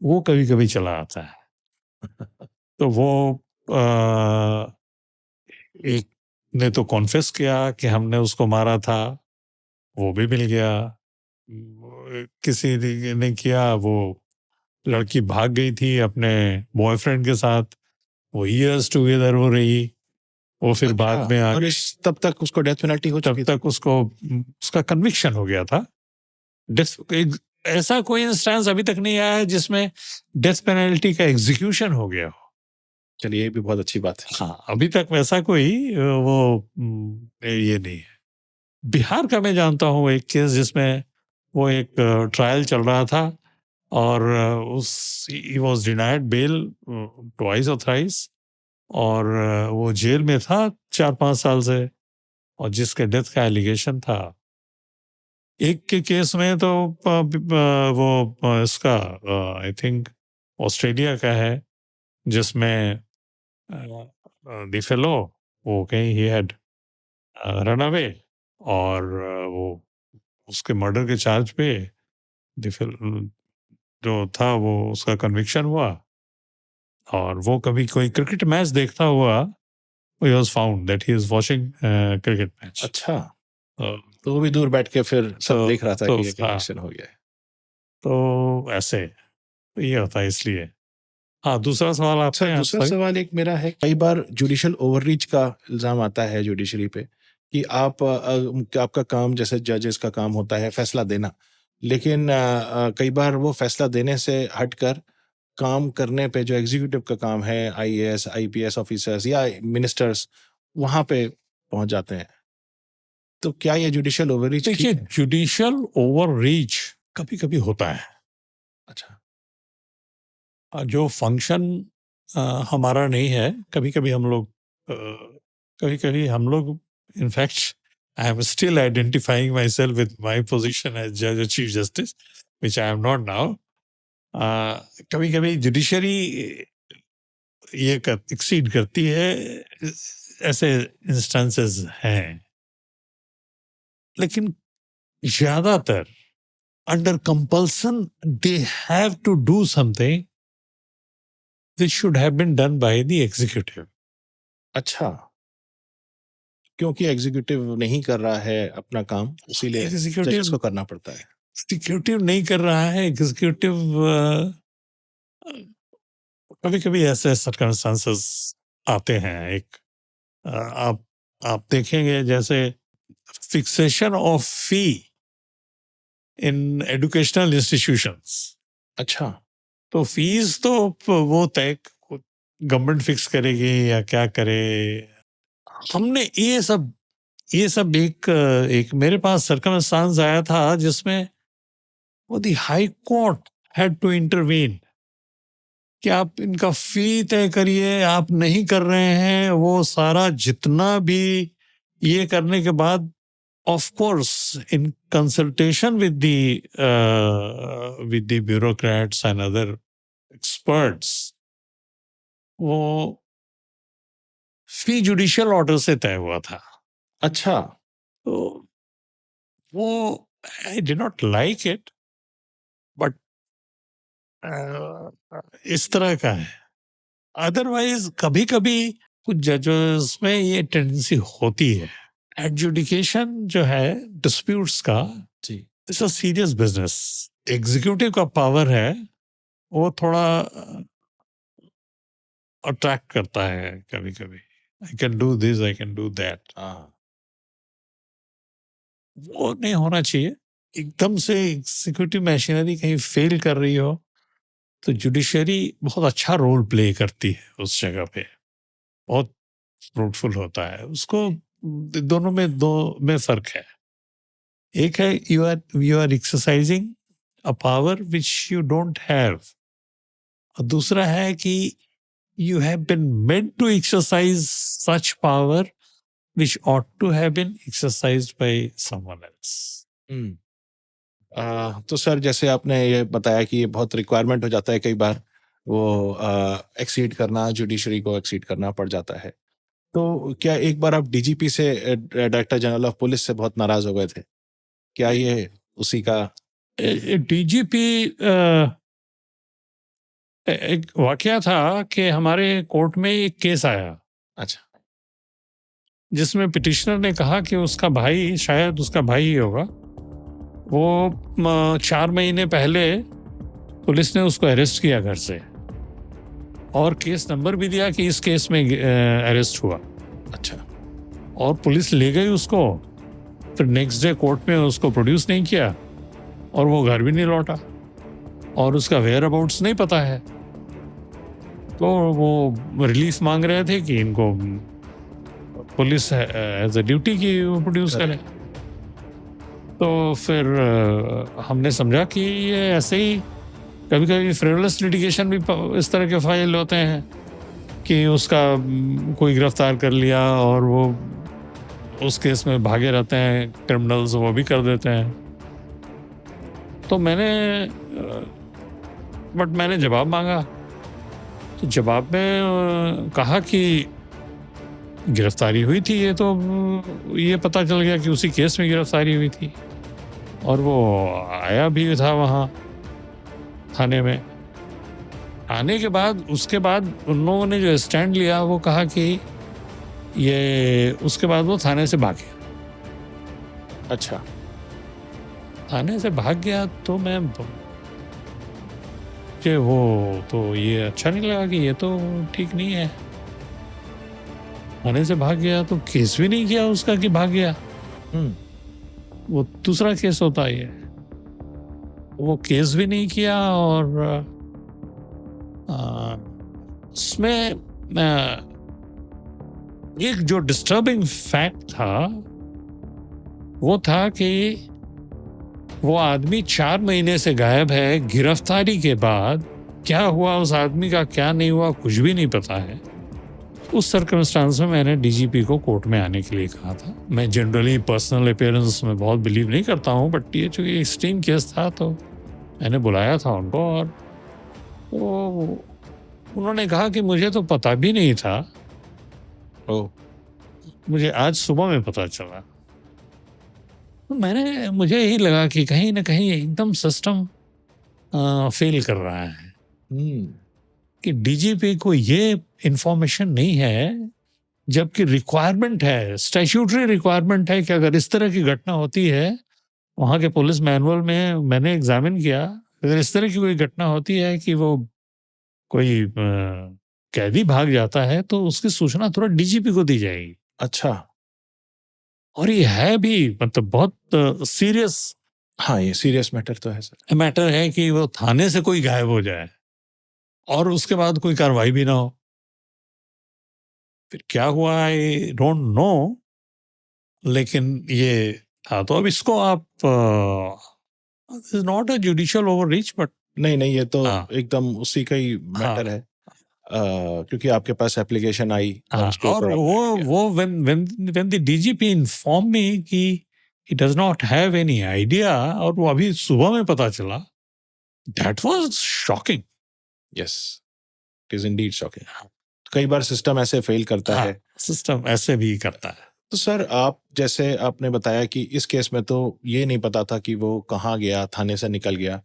वो कभी कभी चला आता है। तो वो एक ने तो कॉन्फेस किया कि हमने उसको मारा था, वो भी मिल गया। किसी ने किया, वो लड़की भाग गई थी अपने बॉयफ्रेंड के साथ, वो ईयर्स टुगेदर हो रही, वो फिर अच्छा, बाद में आ और गई। इस तब तक उसको डेथ पेनल्टी हो तब चुकी थी। तक उसको उसका कन्विक्शन हो गया था। ऐसा कोई इंस्टेंस अभी तक नहीं आया है जिसमें डेथ पेनल्टी का एग्जीक्यूशन हो गया हो। चलिए, ये भी बहुत अच्छी बात है। हाँ, अभी तक वैसा कोई वो ये नहीं है। बिहार का मैं जानता हूँ एक केस जिसमें वो एक ट्रायल चल रहा था, और उस he was denied bail twice और थ्राइस, और वो जेल में था 4-5 साल से, और जिसके डेथ का एलिगेशन था। एक के केस में तो वो इसका आई थिंक ऑस्ट्रेलिया का है, जिसमें द फेलो, वो कहीं ही हैड रन अवे, और वो उसके मर्डर के चार्ज पे द जो था वो उसका कन्विक्शन हुआ। और वो कभी कोई क्रिकेट मैच देखता हुआ, he was found that he is watching cricket match. अच्छा, तो तो वो भी दूर बैठ के फिर सब तो देख रहा था तो कि ये हाँ, कन्विक्शन हो गया है। तो ऐसे तो ये होता है इसलिए। हाँ, दूसरा सवाल आपका सर, यहाँ दूसरा पर। सवाल एक मेरा है, कई बार जुडिशियल ओवररीच का इल्जाम आता है जुडिशरी पे कि आपका काम, जैसे जजेस का काम होता है फैसला देना, लेकिन कई बार वो फैसला देने से हटकर काम करने पे जो एग्जीक्यूटिव का काम है, आईएएस आईपीएस ऑफिसर्स या मिनिस्टर्स, वहां पे पहुंच जाते हैं। तो क्या ये जुडिशियल ओवररीच ठीक देखिए, है? जुडिशियल ओवररीच कभी कभी होता है। अच्छा। जो फंक्शन हमारा नहीं है, कभी कभी हम लोग in fact I am still identifying myself with my position as जज और chief justice, which I am not now. कभी कभी जुडिशरी ये एक्सीड करती है, ऐसे इंस्टेंसेस हैं। लेकिन ज्यादातर under compulsion they have to do something which should have been done by the executive. अच्छा, क्योंकि एग्जीक्यूटिव नहीं कर रहा है अपना काम, इसीलिए Executive- जजेस को करना पड़ता है। एग्जीक्यूटिव नहीं कर रहा है, एग्जीक्यूटिव कभी कभी ऐसे सर्कमस्टांसेस आते हैं। एक आप देखेंगे जैसे fixation of fee in educational institutions. अच्छा, तो फीस तो वो तय गवर्नमेंट फिक्स करेगी या क्या करे। हमने ये सब एक मेरे पास सर्कमस्टांस आया था जिसमें वो the high court had to intervene कि आप इनका फी तय करिए, आप नहीं कर रहे हैं। वो सारा जितना भी ये करने के बाद of course in consultation with the bureaucrats and other experts, वो फी जुडिशियल ऑर्डर से तय हुआ था। अच्छा, तो वो I did not like it, but इस तरह का है। अदरवाइज कभी कभी कुछ जजेस में ये टेंडेंसी होती है। एडजुडिकेशन जो है डिस्प्यूट्स का, जी, it's a serious business. Executive का पावर है, वो थोड़ा अट्रैक्ट करता है कभी कभी। I can do this, I can do that. हाँ, वो नहीं होना चाहिए। एकदम से एग्जीक्यूटिव मशीनरी कहीं फेल कर रही हो तो जुडिशरी बहुत अच्छा रोल प्ले करती है उस जगह पे, बहुत फ्रूटफुल होता है। उसको दोनों में फर्क है। एक है you are exercising a power which you don't have, और दूसरा है कि you have been meant to exercise such power which ought to have been exercised by someone else. तो सर जैसे आपने ये बताया कि ये बहुत रिक्वायरमेंट हो जाता है कई बार, वो एक्सीड करना, जुडिशरी को एक्सीड करना पड़ जाता है। तो क्या एक बार आप डीजीपी से, डायरेक्टर जनरल ऑफ पुलिस से बहुत नाराज हो गए थे? क्या ये उसी का? डीजीपी एक वाकया था कि हमारे कोर्ट में एक केस आया। अच्छा, जिसमें पिटिशनर ने कहा कि उसका भाई, शायद उसका भाई ही होगा, वो 4 महीने पहले पुलिस ने उसको अरेस्ट किया घर से, और केस नंबर भी दिया कि इस केस में अरेस्ट हुआ। अच्छा, और पुलिस ले गई उसको, फिर नेक्स्ट डे कोर्ट में उसको प्रोड्यूस नहीं किया, और वो घर भी नहीं लौटा, और उसका वेयर अबाउट्स नहीं पता है। तो वो रिलीफ मांग रहे थे कि इनको पुलिस एज अ ड्यूटी की प्रोड्यूस करे। तो फिर हमने समझा कि ये ऐसे ही कभी कभी फ्रिवलस लिटिगेशन भी इस तरह के फाइल होते हैं कि उसका कोई गिरफ्तार कर लिया और वो उस केस में भागे रहते हैं क्रिमिनल्स, वो भी कर देते हैं। तो मैंने जवाब मांगा, तो जवाब में कहा कि गिरफ्तारी हुई थी, ये तो ये पता चल गया कि उसी केस में गिरफ्तारी हुई थी, और वो आया भी था वहाँ थाने में। आने के बाद, उसके बाद उन लोगों ने जो स्टैंड लिया, वो कहा कि ये, उसके बाद वो थाने से भाग गया। अच्छा, थाने से भाग गया। तो मैं कि वो तो ये अच्छा नहीं लगा कि ये तो ठीक नहीं है। थाने से भाग गया तो केस भी नहीं किया उसका कि भाग गया। वो दूसरा केस होता है, वो केस भी नहीं किया। और उसमें एक जो डिस्टर्बिंग फैक्ट था वो था कि वो आदमी 4 महीने से गायब है। गिरफ्तारी के बाद क्या हुआ उस आदमी का, क्या नहीं हुआ, कुछ भी नहीं पता है। उस सर्कमस्टांस में मैंने डीजीपी को कोर्ट में आने के लिए कहा था। मैं जनरली पर्सनल अपीयरेंस में बहुत बिलीव नहीं करता हूँ, बट ये चूँकि एक्सट्रीम केस था तो मैंने बुलाया था उनको। और तो उन्होंने कहा कि मुझे तो पता भी नहीं था, ओह! मुझे आज सुबह में पता चला। तो मुझे यही लगा कि कहीं न कहीं एकदम सिस्टम फ़ेल कर रहा है हुँ, कि डीजीपी को ये इन्फॉर्मेशन नहीं है, जबकि रिक्वायरमेंट है, स्टैट्यूटरी रिक्वायरमेंट है कि अगर इस तरह की घटना होती है, वहाँ के पुलिस मैनुअल में मैंने एग्ज़ामिन किया, अगर इस तरह की कोई घटना होती है कि वो कोई कैदी भाग जाता है, तो उसकी सूचना तुरंत डीजीपी को दी जाएगी। अच्छा। और ये है भी, मतलब बहुत सीरियस हाँ, ये सीरियस मैटर तो है सर। मैटर है कि वो थाने से कोई गायब हो जाए और उसके बाद कोई कार्रवाई भी ना हो। फिर क्या हुआ आई डोंट नो, लेकिन ये था। तो अब इसको आप is not a judicial overreach, but नहीं, नहीं, ये तो हाँ, एकदम उसी का ही मैटर हाँ, है। क्योंकि आपके पास एप्लीकेशन आई और हाँ। उसके और ऊपर आपने किया। वो when the DGP inform me कि he does not have any idea, और वो अभी सुबह में पता चला, that was shocking. Yes, it is indeed shocking. कई बार सिस्टम ऐसे फ़ेल करता हाँ, है। सिस्टम ऐसे भी करता है। तो सर आप जैसे आपने बताया कि इस केस में तो ये नहीं पता था कि वो कहाँ गया, थाने से निकल गया।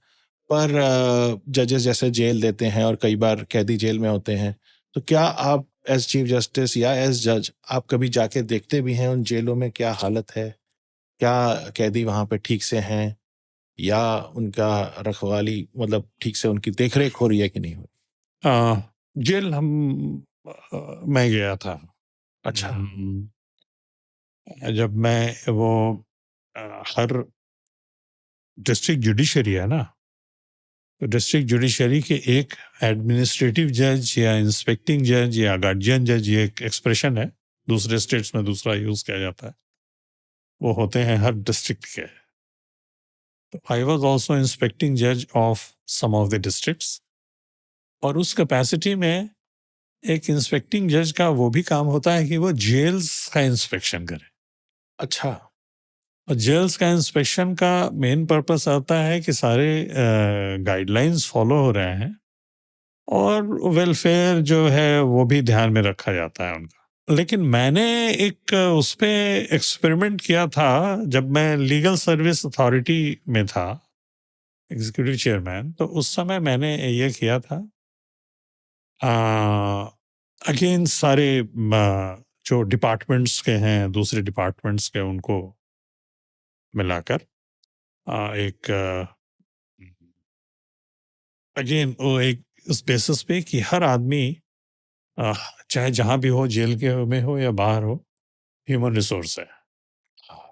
पर जजेस जैसे जेल देते हैं और कई बार कैदी जेल में होते हैं, तो क्या आप एज़ चीफ जस्टिस या एज़ जज आप कभी जाके देखते भी हैं उन जेलों में क्या हालत है? क्या कैदी वहाँ पे ठीक से हैं या उनका रखवाली मतलब ठीक से उनकी देख-रेख हो रही है कि नहीं हो रही? अ, जेल मैं गया था। अच्छा, हम्म, जब मैं वो हर डिस्ट्रिक्ट जुडिशरी है ना, तो डिस्ट्रिक्ट जुडिशरी के एक एडमिनिस्ट्रेटिव जज या इंस्पेक्टिंग जज या गार्जियन जज, ये एक एक्सप्रेशन है, दूसरे स्टेट्स में दूसरा यूज किया जाता है, वो होते हैं हर डिस्ट्रिक्ट के। तो आई वॉज ऑल्सो इंस्पेक्टिंग जज of some of the districts, और उस कैपेसिटी में एक इंस्पेक्टिंग जज का वो भी काम होता है कि वो जेल्स का इंस्पेक्शन करे। अच्छा, और जेल्स का इंस्पेक्शन का मेन पर्पस आता है कि सारे गाइडलाइंस फॉलो हो रहे हैं और वेलफेयर जो है वो भी ध्यान में रखा जाता है उनका। लेकिन मैंने एक उस पे एक्सपेरिमेंट किया था जब मैं लीगल सर्विस अथॉरिटी में था, एग्जीक्यूटिव चेयरमैन। तो उस समय मैंने ये किया था, अगेन सारे जो डिपार्टमेंट्स के हैं, दूसरे डिपार्टमेंट्स के, उनको मिलाकर एक अगेन वो एक उस बेसिस पे कि हर आदमी, अ, चाहे जहां भी हो, जेल के में हो या बाहर हो, ह्यूमन रिसोर्स है।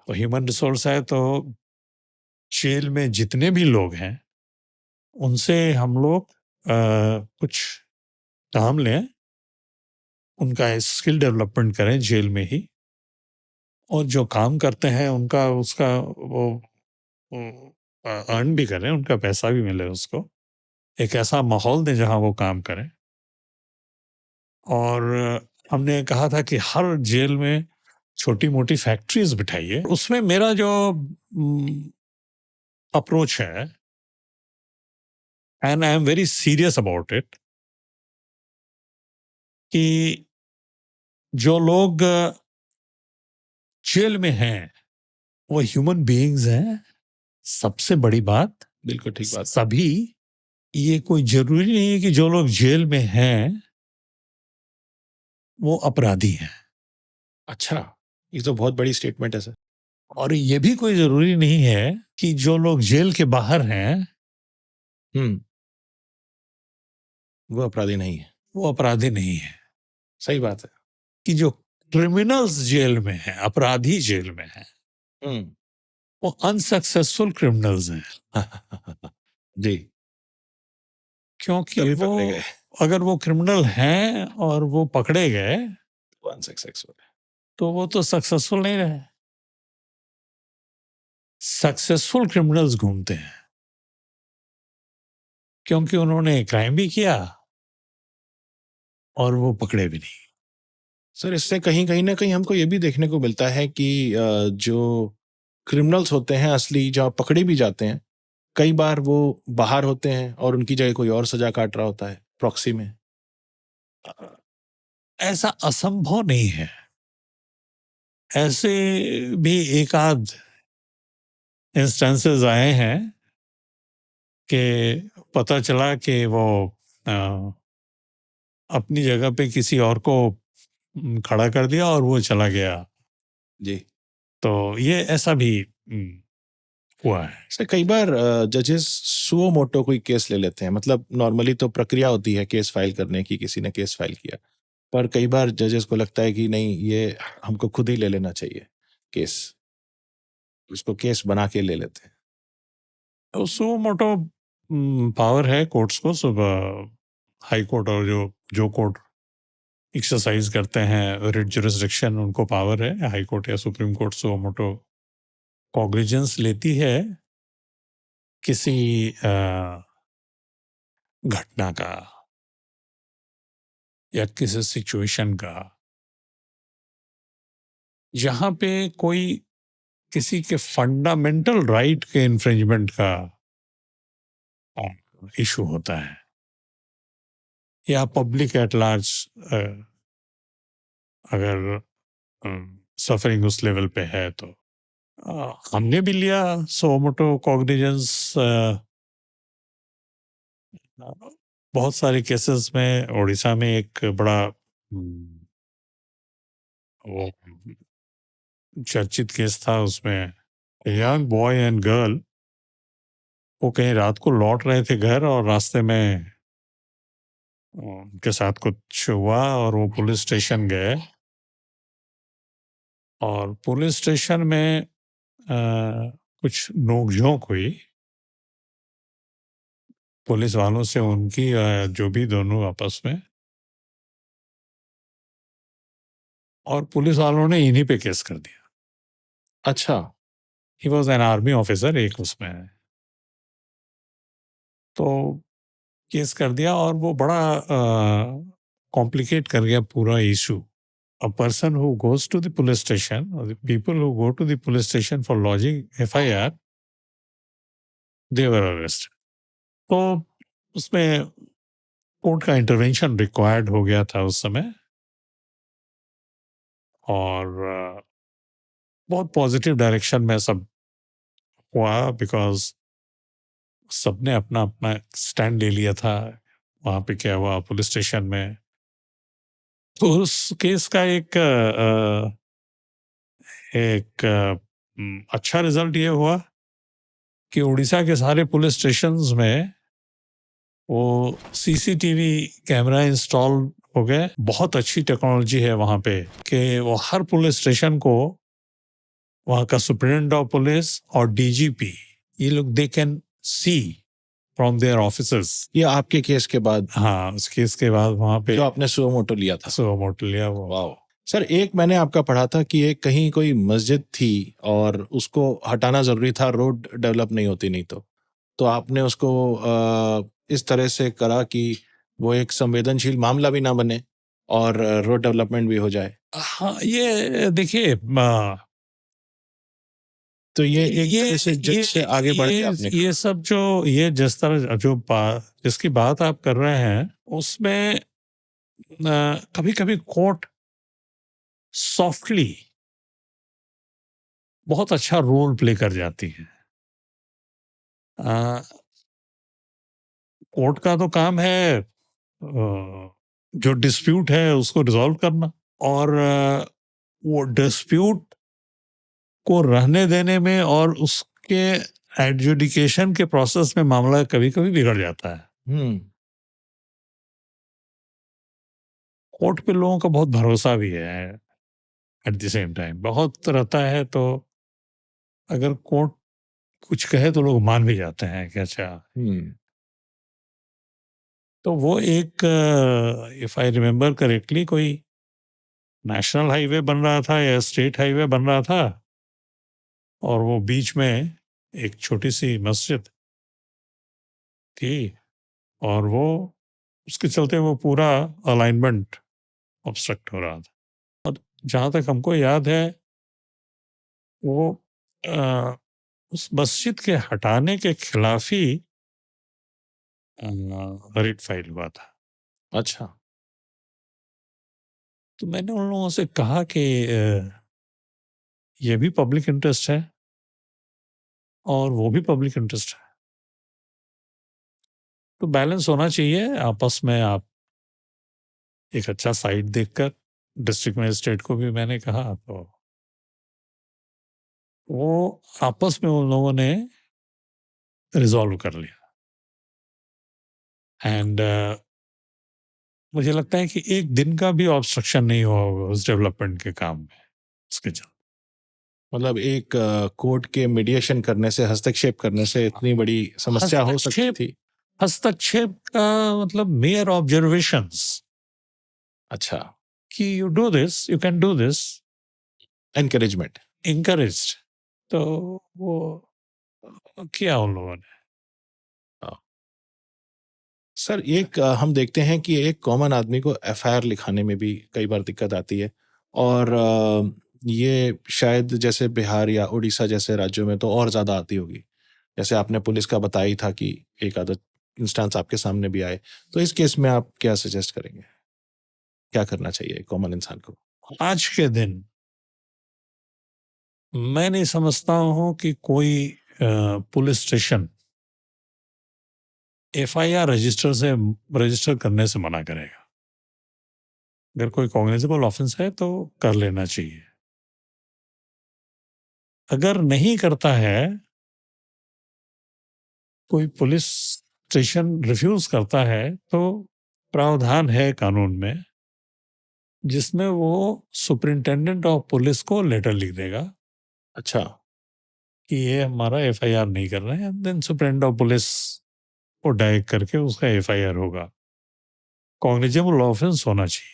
तो ह्यूमन रिसोर्स है तो जेल में जितने भी लोग हैं उनसे हम लोग कुछ काम लें, उनका स्किल डेवलपमेंट करें जेल में ही, और जो काम करते हैं उनका उसका वो अर्न भी करें, उनका पैसा भी मिले उसको, एक ऐसा माहौल दें जहां वो काम करें। और हमने कहा था कि हर जेल में छोटी मोटी फैक्ट्रीज बिठाइए। उसमें मेरा जो अप्रोच है, and I am very serious about it, कि जो लोग जेल में हैं वो ह्यूमन बीइंग्स हैं। सबसे बड़ी बात, बिल्कुल ठीक बात है। सभी, ये कोई जरूरी नहीं है कि जो लोग जेल में हैं वो अपराधी हैं, अच्छा, ये तो बहुत बड़ी स्टेटमेंट है सर। और ये भी कोई जरूरी नहीं है कि जो लोग जेल के बाहर हैं हुँ, वो अपराधी नहीं है। वो अपराधी नहीं है। सही बात है। कि जो क्रिमिनल्स जेल में हैं, अपराधी जेल में हैं, हुँ। वो अनसक्सेसफुल क्रिमिनल्स हैं। जी, क्योंकि तभी वो, पकड़े गए, अगर वो क्रिमिनल हैं और वो पकड़े गए, वो अनसक्सेसफुल है। तो वो तो सक्सेसफुल नहीं रहे। सक्सेसफुल क्रिमिनल्स घूमते हैं क्योंकि उन्होंने क्राइम भी किया और वो पकड़े भी नहीं। सर इससे कहीं कहीं न कहीं हमको ये भी देखने को मिलता है कि जो क्रिमिनल्स होते हैं असली जहाँ पकड़े भी जाते हैं, कई बार वो बाहर होते हैं और उनकी जगह कोई और सज़ा काट रहा होता है, प्रॉक्सी में। ऐसा असंभव नहीं है। ऐसे भी एक आध इंस्टेंसेस आए हैं कि पता चला कि वो अ, अपनी जगह पे किसी और को खड़ा कर दिया और वो चला गया। जी। तो ये ऐसा भी हुआ है। सर कई बार जजेस सुओ मोटो कोई केस ले लेते हैं, मतलब नॉर्मली तो प्रक्रिया होती है केस फाइल करने की, किसी ने केस फाइल किया, पर कई बार जजेस को लगता है कि नहीं, ये हमको खुद ही ले लेना चाहिए केस, उसको केस बना के ले लेते हैं। तो सो मोटो पावर है कोर्ट्स को, सुबह हाई कोर्ट और जो कोर्ट एक्सरसाइज करते हैं रिट जुरिस्डिक्शन, उनको पावर है। हाई कोर्ट या सुप्रीम कोर्ट सो मोटो कॉग्निजेंस लेती है किसी घटना का या किसी सिचुएशन का जहां पे कोई किसी के फंडामेंटल राइट के इन्फ्रिंजमेंट का इशू होता है या पब्लिक एट लार्ज अगर सफरिंग उस लेवल पे है तो हमने भी लिया सो मोटो कॉग्निजेंस बहुत सारे केसेस में। उड़ीसा में एक बड़ा वो चर्चित केस था, उसमें यंग बॉय एंड गर्ल वो कहीं रात को लौट रहे थे घर और रास्ते में उनके साथ कुछ हुआ और वो पुलिस स्टेशन गए और पुलिस स्टेशन में कुछ नोकझोंक हुई पुलिस वालों से उनकी, जो भी दोनों आपस में, और पुलिस वालों ने इन्हीं पे केस कर दिया। अच्छा। He was an army officer एक उसमें, तो केस कर दिया और वो बड़ा कॉम्प्लिकेट कर गया पूरा issue. A person who goes to the police station or the people who go to the police station for lodging FIR, they were arrested. तो उसमें कोर्ट का इंटरवेंशन रिक्वायर्ड हो गया था उस समय और बहुत पॉजिटिव डायरेक्शन में सब हुआ बिकॉज सबने अपना अपना स्टैंड ले लिया था। वहाँ पे क्या हुआ पुलिस स्टेशन में, तो उस केस का एक अच्छा रिजल्ट ये हुआ कि उड़ीसा के सारे पुलिस स्टेशंस में वो सीसीटीवी कैमरा इंस्टॉल हो गए। बहुत अच्छी टेक्नोलॉजी है वहाँ पे कि वो हर पुलिस स्टेशन को वहाँ का सुप्रिटेंडेंट ऑफ पुलिस और डीजीपी, ये लोग they can see from there officers. ये आपके केस के बाद? हाँ, उस केस के बाद वहाँ पे जो आपने सुओ मोटो लिया था। सुओ मोटो लिया वो। वाह सर, एक मैंने आपका पढ़ा था कि एक कहीं कोई मस्जिद थी और उसको हटाना जरूरी था, रोड डेवलप नहीं होती नहीं तो आपने उसको इस तरह से करा कि वो एक संवेदनशील मामला भी ना बने और रोड डेवलपमेंट भी हो जाए। हाँ, ये देखिए तो ये एक तरह से जज से आगे बढ़ के आपने ये सब जो ये जिस तरह जिसकी बात आप कर रहे हैं उसमें कभी कभी कोर्ट सॉफ्टली बहुत अच्छा रोल प्ले कर जाती है। कोर्ट का तो काम है जो डिस्प्यूट है उसको रिजॉल्व करना और वो डिस्प्यूट को रहने देने में और उसके एडजुडिकेशन के प्रोसेस में मामला कभी कभी बिगड़ जाता है। कोर्ट पे लोगों का बहुत भरोसा भी है एट द सेम टाइम, बहुत रहता है, तो अगर कोर्ट कुछ कहे तो लोग मान भी जाते हैं कि अच्छा। तो वो एक इफ आई रिमेम्बर करेक्टली कोई नेशनल हाईवे बन रहा था या स्टेट हाईवे बन रहा था और वो बीच में एक छोटी सी मस्जिद थी और वो उसके चलते वो पूरा अलाइनमेंट ऑब्स्ट्रक्ट हो रहा था। और जहाँ तक हमको याद है वो उस मस्जिद के हटाने के खिलाफ ही रिट फाइल हुआ था। अच्छा। तो मैंने उन लोगों से कहा कि ये भी पब्लिक इंटरेस्ट है और वो भी पब्लिक इंटरेस्ट है, तो बैलेंस होना चाहिए आपस में। आप एक अच्छा साइट देखकर, डिस्ट्रिक्ट मजिस्ट्रेट को भी मैंने कहा, तो वो आपस में उन लोगों ने रिजॉल्व कर लिया। एंड मुझे लगता है कि एक दिन का भी ऑब्स्ट्रक्शन नहीं हुआ होगा उस डेवलपमेंट के काम में, उसके चलते। मतलब एक कोर्ट के मीडिएशन करने से, हस्तक्षेप करने से इतनी बड़ी समस्या हो सकती थी। हस्तक्षेप का मतलब मेयर ऑब्जर्वेशंस अच्छा, कि you do this, you can do this, encouragement. encouraged, तो वो किया उन लोगों ने। सर एक हम देखते हैं कि एक कॉमन आदमी को एफआईआर लिखाने में भी कई बार दिक्कत आती है, और ये शायद जैसे बिहार या उड़ीसा जैसे राज्यों में तो और ज़्यादा आती होगी। जैसे आपने पुलिस का बताई था कि एक आधा इंस्टेंस आपके सामने भी आए, तो इस केस में आप क्या सजेस्ट करेंगे? क्या करना चाहिए कॉमन इंसान को? आज के दिन मैं नहीं समझता हूं कि कोई पुलिस स्टेशन एफआईआर रजिस्टर करने से मना करेगा। अगर कोई कॉग्निजेबल ऑफेंस है तो कर लेना चाहिए। अगर नहीं करता है, कोई पुलिस स्टेशन रिफ्यूज करता है, तो प्रावधान है कानून में जिसमें वो सुपरिंटेंडेंट ऑफ पुलिस को लेटर लिख देगा अच्छा, कि ये हमारा एफआईआर नहीं कर रहे हैं, देन सुपरिंटेंडेंट ऑफ पुलिस को डायरेक्ट करके उसका एफआईआर होगा। कॉग्निजेबल ऑफेंस होना चाहिए।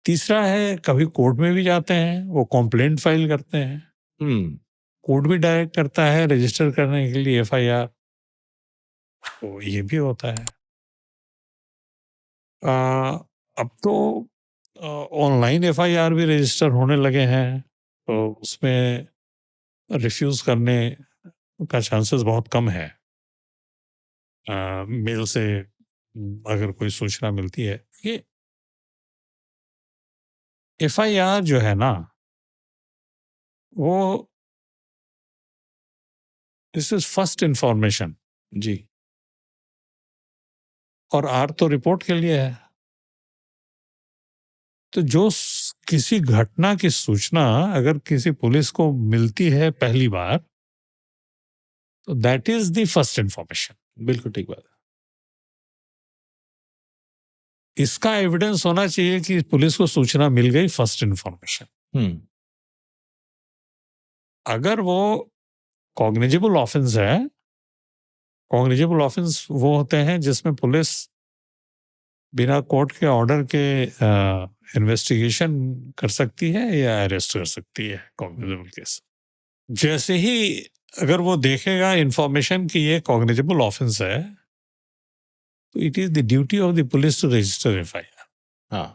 तीसरा है, कभी कोर्ट में भी जाते हैं, वो कंप्लेंट फाइल करते हैं, हम्म, कोर्ट भी डायरेक्ट करता है रजिस्टर करने के लिए एफआईआर, तो ये भी होता है। अब तो ऑनलाइन एफआईआर भी रजिस्टर होने लगे हैं, तो उसमें रिफ्यूज करने का चांसेस बहुत कम है। मेल से अगर कोई सूचना मिलती है, ये एफआईआर जो है ना, वो दिस इज फर्स्ट इंफॉर्मेशन, जी, और आर तो रिपोर्ट के लिए है। तो जो किसी घटना की सूचना अगर किसी पुलिस को मिलती है पहली बार, तो that is the first information. बिल्कुल ठीक बात है। इसका एविडेंस होना चाहिए कि पुलिस को सूचना मिल गई, फर्स्ट इंफॉर्मेशन। हम्म, अगर वो कॉग्निजेबल ऑफेंस है, कॉग्निजेबल ऑफेंस वो होते हैं जिसमें पुलिस बिना कोर्ट के ऑर्डर के इन्वेस्टिगेशन कर सकती है या अरेस्ट कर सकती है। कॉग्निजेबल केस जैसे ही अगर वो देखेगा इंफॉर्मेशन कि ये कॉग्निजेबल ऑफेंस है, तो it is the duty of the police to register FIR. हाँ,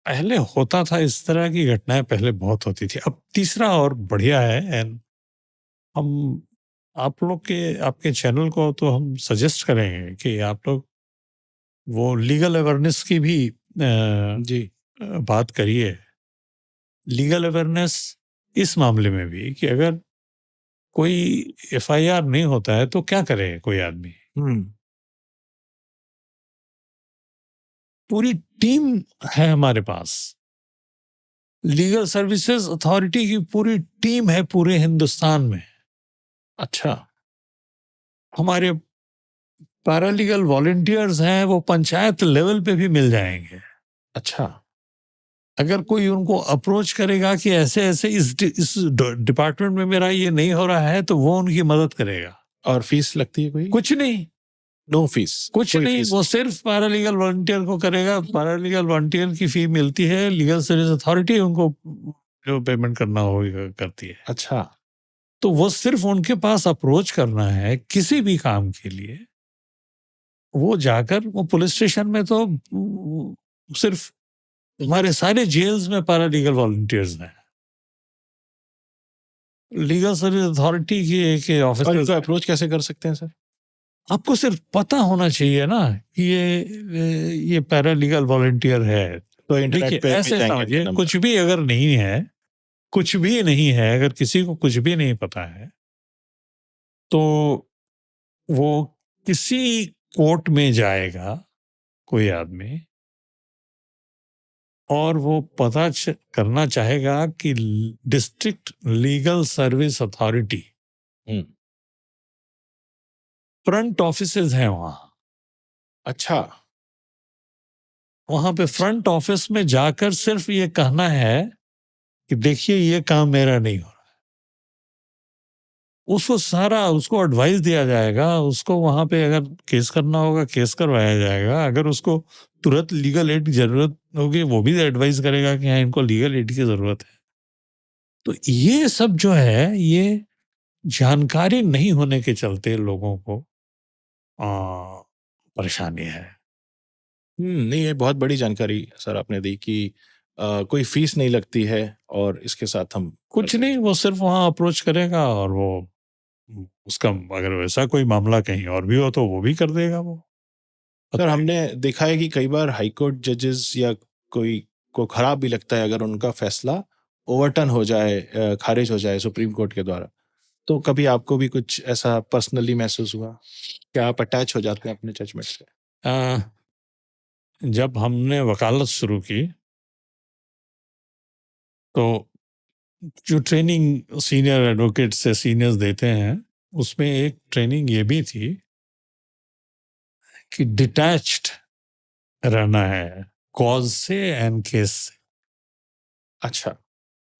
पहले होता था, इस तरह की घटनाएं पहले बहुत होती थी। अब तीसरा और बढ़िया है, एंड हम आप लोग के आपके चैनल को तो हम सजेस्ट करेंगे कि आप लोग वो लीगल अवेयरनेस की भी जी, बात करिए। लीगल अवेयरनेस इस मामले में भी कि अगर कोई एफआईआर नहीं होता है तो क्या करे कोई आदमी। हम्म, पूरी टीम है हमारे पास, लीगल सर्विसेज अथॉरिटी की पूरी टीम है पूरे हिंदुस्तान में। अच्छा, हमारे पैरालीगल वॉलंटियर्स हैं, वो पंचायत लेवल पे भी मिल जाएंगे। अच्छा, अगर कोई उनको अप्रोच करेगा कि ऐसे ऐसे इस डिपार्टमेंट में मेरा ये नहीं हो रहा है, तो वो उनकी मदद करेगा। और फीस लगती है कोई? कुछ नहीं, नो फीस, कुछ कोई नहीं, फीस? वो सिर्फ पैरालीगल वॉलंटियर को करेगा। पैरालीगल वॉलंटियर की फी मिलती है, लीगल सर्विस अथॉरिटी उनको जो पेमेंट करना होगा करती है। अच्छा, तो वो सिर्फ उनके पास अप्रोच करना है किसी भी काम के लिए। वो जाकर वो पुलिस स्टेशन में तो सिर्फ हमारे सारे जेल्स में पैरालीगल वॉलंटियर्स हैं। लीगल सर्विस अथॉरिटी की एक और ऑफिसर इनको अप्रोच कैसे कर सकते हैं सर? आपको सिर्फ पता होना चाहिए ना कि ये पैरालीगल वॉलंटियर है। तो इंटरनेट देखिए पे मिल ऐसे जाएंगे इनके समझिए, नंबर। कुछ भी अगर नहीं है, कुछ भी नहीं है, अगर किसी को कुछ भी नहीं पता है, तो वो किसी कोर्ट में जाएगा कोई आदमी, और वो पता करना चाहेगा कि डिस्ट्रिक्ट लीगल सर्विस अथॉरिटी, हम्म। फ्रंट ऑफिसेज हैं अच्छा। वहां पे फ्रंट ऑफिस में जाकर सिर्फ ये कहना है कि देखिए ये काम मेरा नहीं हो रहा, उसको सारा उसको एडवाइस दिया जाएगा, उसको वहां पे अगर केस करना होगा केस करवाया जाएगा, अगर उसको तुरंत लीगल एड की जरूरत होगी वो भी एडवाइस करेगा कि हाँ इनको लीगल एड की जरूरत है। तो ये सब जो है, ये जानकारी नहीं होने के चलते लोगों को परेशानी है। नहीं, ये बहुत बड़ी जानकारी सर आपने दी कि कोई फीस नहीं लगती है और इसके साथ हम कर कुछ सकते नहीं, वो सिर्फ वहां अप्रोच करेगा और वो उसका अगर वैसा कोई मामला कहीं और भी हो तो वो भी कर देगा वो। सर हमने देखा है कि कई बार हाई कोर्ट जजेस या कोई को खराब भी लगता है अगर उनका फैसला ओवरटर्न हो जाए, खारिज हो जाए सुप्रीम कोर्ट के द्वारा, तो कभी आपको भी कुछ ऐसा पर्सनली महसूस हुआ? क्या आप अटैच हो जाते हैं अपने जजमेंट से? अ, जब हमने वकालत शुरू की तो जो ट्रेनिंग सीनियर एडवोकेट से सीनियर्स देते हैं उसमें एक ट्रेनिंग ये भी थी कि डिटैच्ड रहना है कॉज से एंड केस से। अच्छा।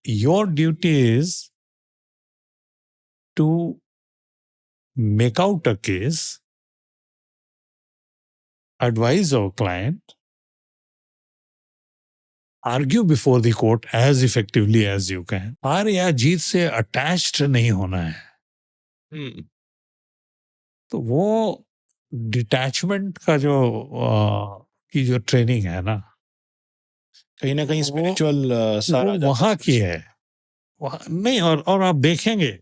Your duty is to make out a case, advise our client, argue before the court as effectively as you can। हार या जीत से अटैच्ड नहीं होना है। हम्म। तो वो डिटैचमेंट का जो की जो ट्रेनिंग है ना, कहीं ना कहीं वो स्पिरिचुअल सार वो आ जाता वहाँ है की सर। है। वहाँ नहीं, और आप देखेंगे,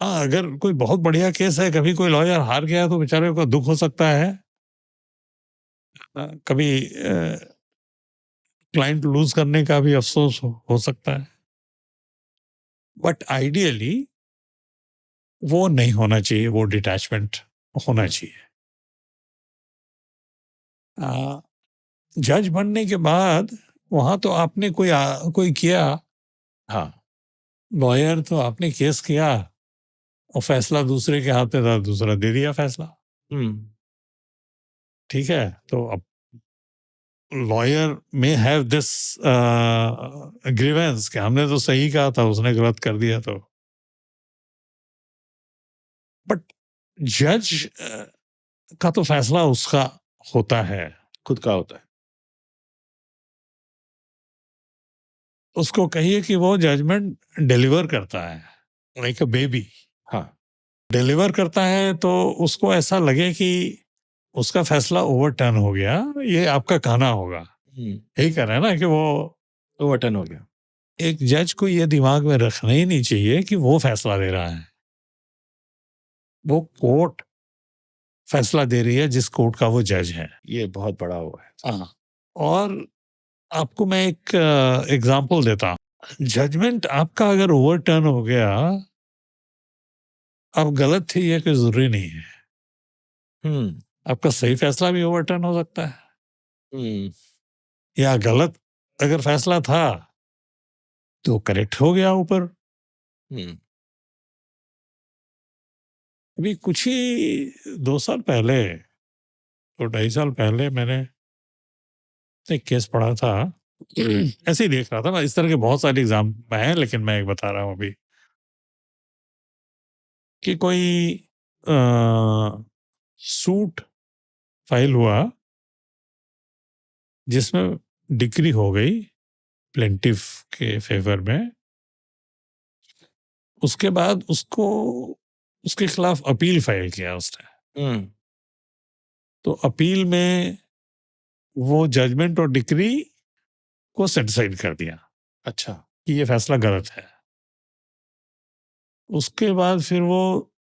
अगर कोई बहुत बढ़िया केस है, कभी कोई लॉयर हार गया तो बेचारे को दुख हो सकता है, कभी क्लाइंट लूज करने का भी अफसोस हो सकता है, बट आइडियली वो नहीं होना चाहिए, वो डिटैचमेंट होना चाहिए। जज बनने के बाद वहां तो आपने कोई किया, हाँ। लॉयर तो आपने केस किया और फैसला दूसरे के हाथ में था, दूसरा दे दिया फैसला, हम्म। ठीक है। तो अब लॉयर में हैव दिस ग्रीवेंस कि हमने तो सही कहा था, उसने गलत कर दिया। तो बट जज का तो फैसला उसका होता है, खुद का होता है। उसको कहिए कि वो जजमेंट डिलीवर करता है, लाइक अ बेबी हाँ। डिलीवर करता है। तो उसको ऐसा लगे कि उसका फैसला ओवरटर्न हो गया, ये आपका कहना होगा, यही कह रहे हैं ना कि वो ओवरटर्न हो गया। एक जज को ये दिमाग में रखना ही नहीं चाहिए कि वो फैसला दे रहा है, वो कोर्ट फैसला दे रही है जिस कोर्ट का वो जज है। ये बहुत बड़ा हुआ है। हाँ, और आपको मैं एक एग्जांपल देता हूँ। जजमेंट आपका अगर ओवरटर्न हो गया, आप गलत थे ये कोई जरूरी नहीं है, हम्म। आपका सही फैसला भी ओवरटर्न हो सकता है, हम्म। या गलत अगर फैसला था तो करेक्ट हो गया ऊपर। हम्म। अभी कुछ ही 2 साल पहले, तो 2.5 साल पहले मैंने एक केस पढ़ा था। ऐसे ही देख रहा था, मैं इस तरह के बहुत सारे एग्जाम हैं लेकिन मैं एक बता रहा हूँ अभी, कि कोई सूट फाइल हुआ जिसमें डिक्री हो गई प्लेंटिफ के फेवर में। उसके बाद उसको उसके खिलाफ अपील फाइल किया उसने। हम्म। तो अपील में वो जजमेंट और डिक्री को सेटिसाइड कर दिया अच्छा। कि ये फैसला गलत है। उसके बाद फिर वो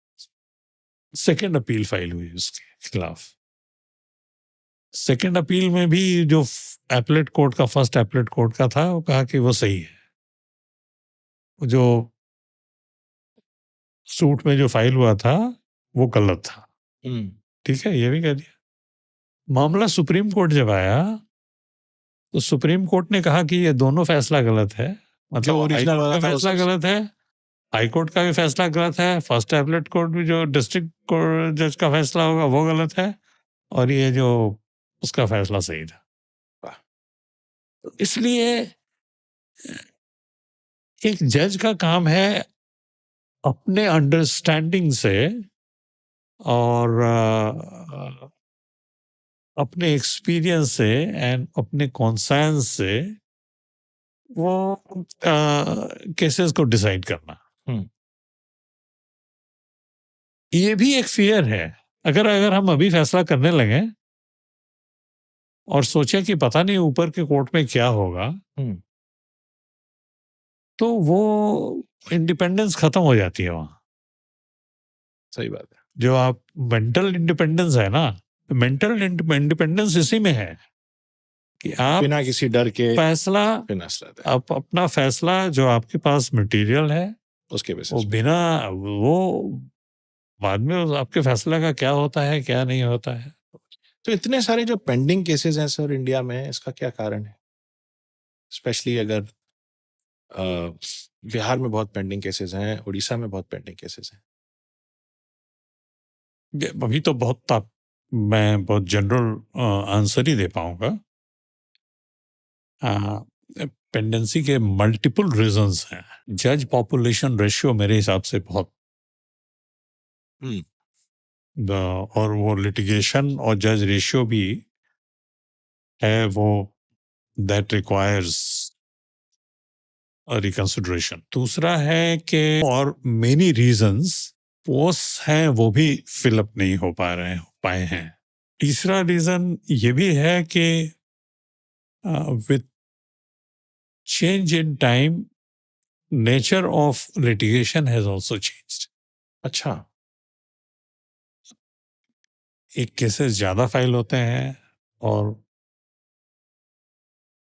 सेकेंड अपील फाइल हुई उसके खिलाफ। सेकेंड अपील में भी जो एपलेट कोर्ट का, फर्स्ट एपलेट कोर्ट का था, वो कहा कि वो सही है। जो सूट में जो फाइल हुआ था वो गलत था। ठीक है, ये भी कह दिया। मामला सुप्रीम कोर्ट जब आया तो सुप्रीम कोर्ट ने कहा कि ये दोनों फैसला गलत है। मतलब ओरिजिनल वाला था वो फैसला सबसे- गलत है, हाई कोर्ट का भी फैसला गलत है, फर्स्ट एपलेट कोर्ट भी जो डिस्ट्रिक्ट कोर्ट जज का फैसला होगा वो गलत है, और ये जो उसका फैसला सही था। वाह। तो इसलिए एक जज का काम है अपने अंडरस्टैंडिंग से और अपने एक्सपीरियंस से एंड अपने कॉन्साइंस से वो केसेस को डिसाइड करना। ये भी एक फियर है। अगर अगर हम अभी फैसला करने लगे और सोचे कि पता नहीं ऊपर के कोर्ट में क्या होगा, तो वो इंडिपेंडेंस खत्म हो जाती है वहां। सही बात है। जो आप मेंटल इंडिपेंडेंस है ना, मेंटल इंडिपेंडेंस इसी में है कि आप बिना किसी डर के फैसला, फैसला दें, आप अपना फैसला जो आपके पास मटेरियल है उसके वो बेसिस पे। बिना वो बाद में आपके फैसला का क्या होता है क्या नहीं होता है। तो इतने सारे जो पेंडिंग केसेस हैं सर इंडिया में, इसका क्या कारण है? स्पेशली अगर बिहार में बहुत पेंडिंग केसेस हैं, उड़ीसा में बहुत पेंडिंग केसेस हैं। अभी तो मैं बहुत जनरल आंसर ही दे पाऊंगा। पेंडेंसी के मल्टीपल रीजंस हैं। जज पॉपुलेशन रेशियो मेरे हिसाब से बहुत और वो लिटिगेशन और जज रेशियो भी है, वो दैट रिक्वायर्स रिकंसिडरेशन। दूसरा है कि और मेनी रीजंस पोस्ट हैं वो भी फिलअप नहीं हो पाए हैं। तीसरा रीजन ये भी है कि with change in time nature of litigation has also changed. अच्छा। एक केसेस ज्यादा फाइल होते हैं और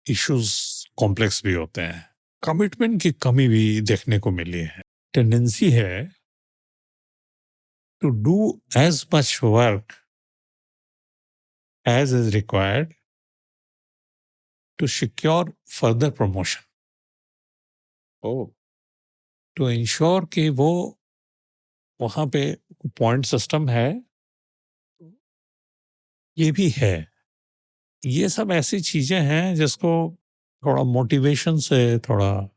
इश्यूज कॉम्प्लेक्स भी होते हैं। कमिटमेंट की कमी भी देखने को मिली है। टेंडेंसी है to do as much work as is required to secure further promotion, to ensure कि वो वहाँ पे पॉइंट सिस्टम है, ये भी है। ये सब ऐसी चीजें हैं जिसको थोड़ा मोटिवेशन से, थोड़ा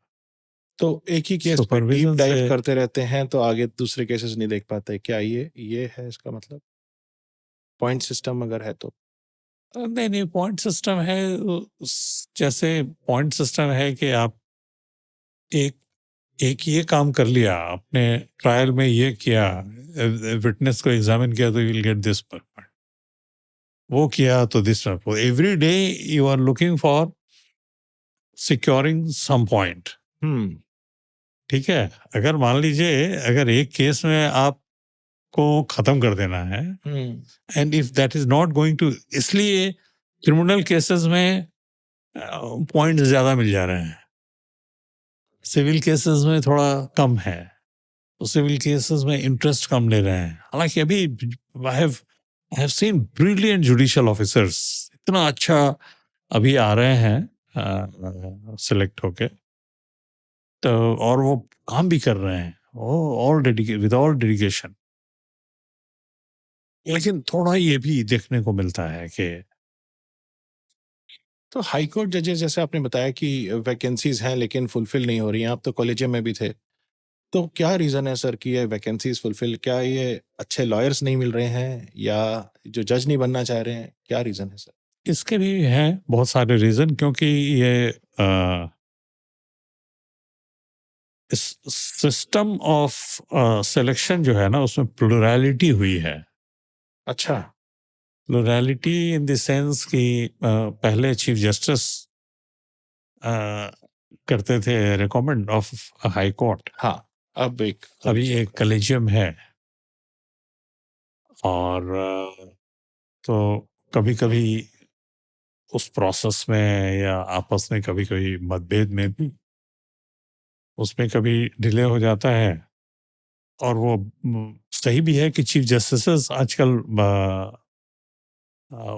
तो एक ही केस पे Supervision डीप डाइव से- करते रहते हैं तो आगे दूसरे केसेस नहीं देख पाते, क्या ये है इसका मतलब? पॉइंट सिस्टम अगर है तो नहीं पॉइंट सिस्टम है। जैसे पॉइंट सिस्टम है कि आप एक एक ये काम कर लिया, आपने ट्रायल में ये किया, विटनेस को एग्जामिन किया तो you will get this point, वो किया तो this point. Every day you are looking for securing some point. ठीक है, अगर मान लीजिए अगर एक केस में आपको खत्म कर देना है, and if that is not going to, इसलिए क्रिमिनल केसेस में पॉइंट्स ज्यादा मिल जा रहे हैं, सिविल केसेस में थोड़ा कम है। तो सिविल केसेस में इंटरेस्ट कम ले रहे हैं। हालांकि अभी I have seen brilliant judicial officers, इतना अच्छा अभी आ रहे हैं सिलेक्ट होके, तो और वो काम भी कर रहे हैं, ऑल विद ऑल डेडिकेशन। लेकिन थोड़ा ये भी देखने को मिलता है कि तो हाई कोर्ट जजेस, जैसे आपने बताया कि वैकेंसीज हैं लेकिन फुलफिल नहीं हो रही हैं, आप तो कॉलेजियम में भी थे, तो क्या रीजन है सर कि ये वैकेंसीज फुलफिल, क्या ये अच्छे लॉयर्स नहीं मिल रहे हैं या जो जज नहीं बनना चाह रहे हैं, क्या रीजन है सर? इसके भी हैं बहुत सारे रीजन, क्योंकि ये सिस्टम ऑफ सिलेक्शन जो है ना, उसमें प्लुरैलिटी हुई है। अच्छा। प्लुरैलिटी इन द सेंस कि पहले चीफ जस्टिस करते थे रिकमेंड ऑफ हाई कोर्ट, हाँ, अब एक अभी एक कलेजियम है। और तो कभी-कभी उस प्रोसेस में या आपस में कभी-कभी मतभेद में भी उसमें कभी डिले हो जाता है और वो सही भी है कि चीफ जस्टिसेस आजकल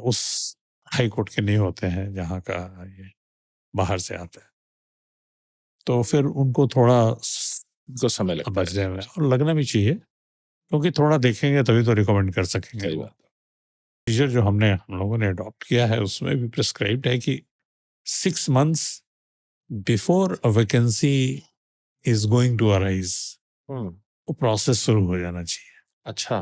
उस हाई कोर्ट के नहीं होते हैं जहाँ का ये बाहर से आता है, तो फिर उनको थोड़ा को समय लगता है। समझने में और लगना भी चाहिए, क्योंकि थोड़ा देखेंगे तभी तो रिकमेंड कर सकेंगे सही वो। बात। प्रोसीजर जो हम लोगों ने अडॉप्ट किया है उसमें भी प्रिस्क्राइब्ड है कि 6 months before a vacancy is going to arise वो प्रोसेस शुरू हो जाना चाहिए। अच्छा।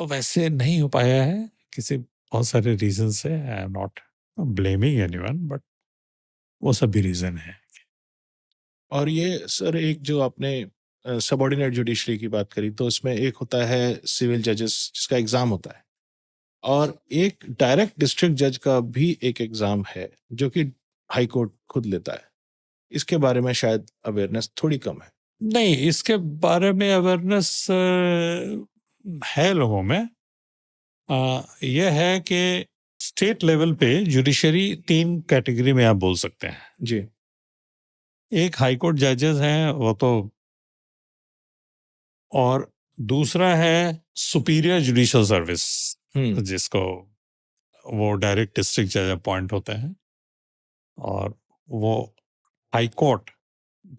तो वैसे नहीं हो पाया है किसी बहुत सारे रीजन से। आई am not blaming anyone, but वो सब भी रीजन है। और ये सर एक जो आपने सबऑर्डिनेट जुडिशरी की बात करी, तो इसमें एक होता है सिविल जजेस जिसका एग्जाम होता है, और एक डायरेक्ट डिस्ट्रिक्ट जज का भी एक एग्जाम है जो कि हाई कोर्ट खुद लेता है। इसके बारे में शायद अवेयरनेस थोड़ी कम है। नहीं, इसके बारे में अवेयरनेस है लोगों में। यह है कि स्टेट लेवल पे जुडिशरी 3 कैटेगरी में आप बोल सकते हैं। जी। एक हाई कोर्ट जजेस हैं वो तो, और दूसरा है सुपीरियर जुडिशियल सर्विस, जिसको वो डायरेक्ट डिस्ट्रिक्ट जज अपॉइंट होते हैं, और वो हाई कोर्ट,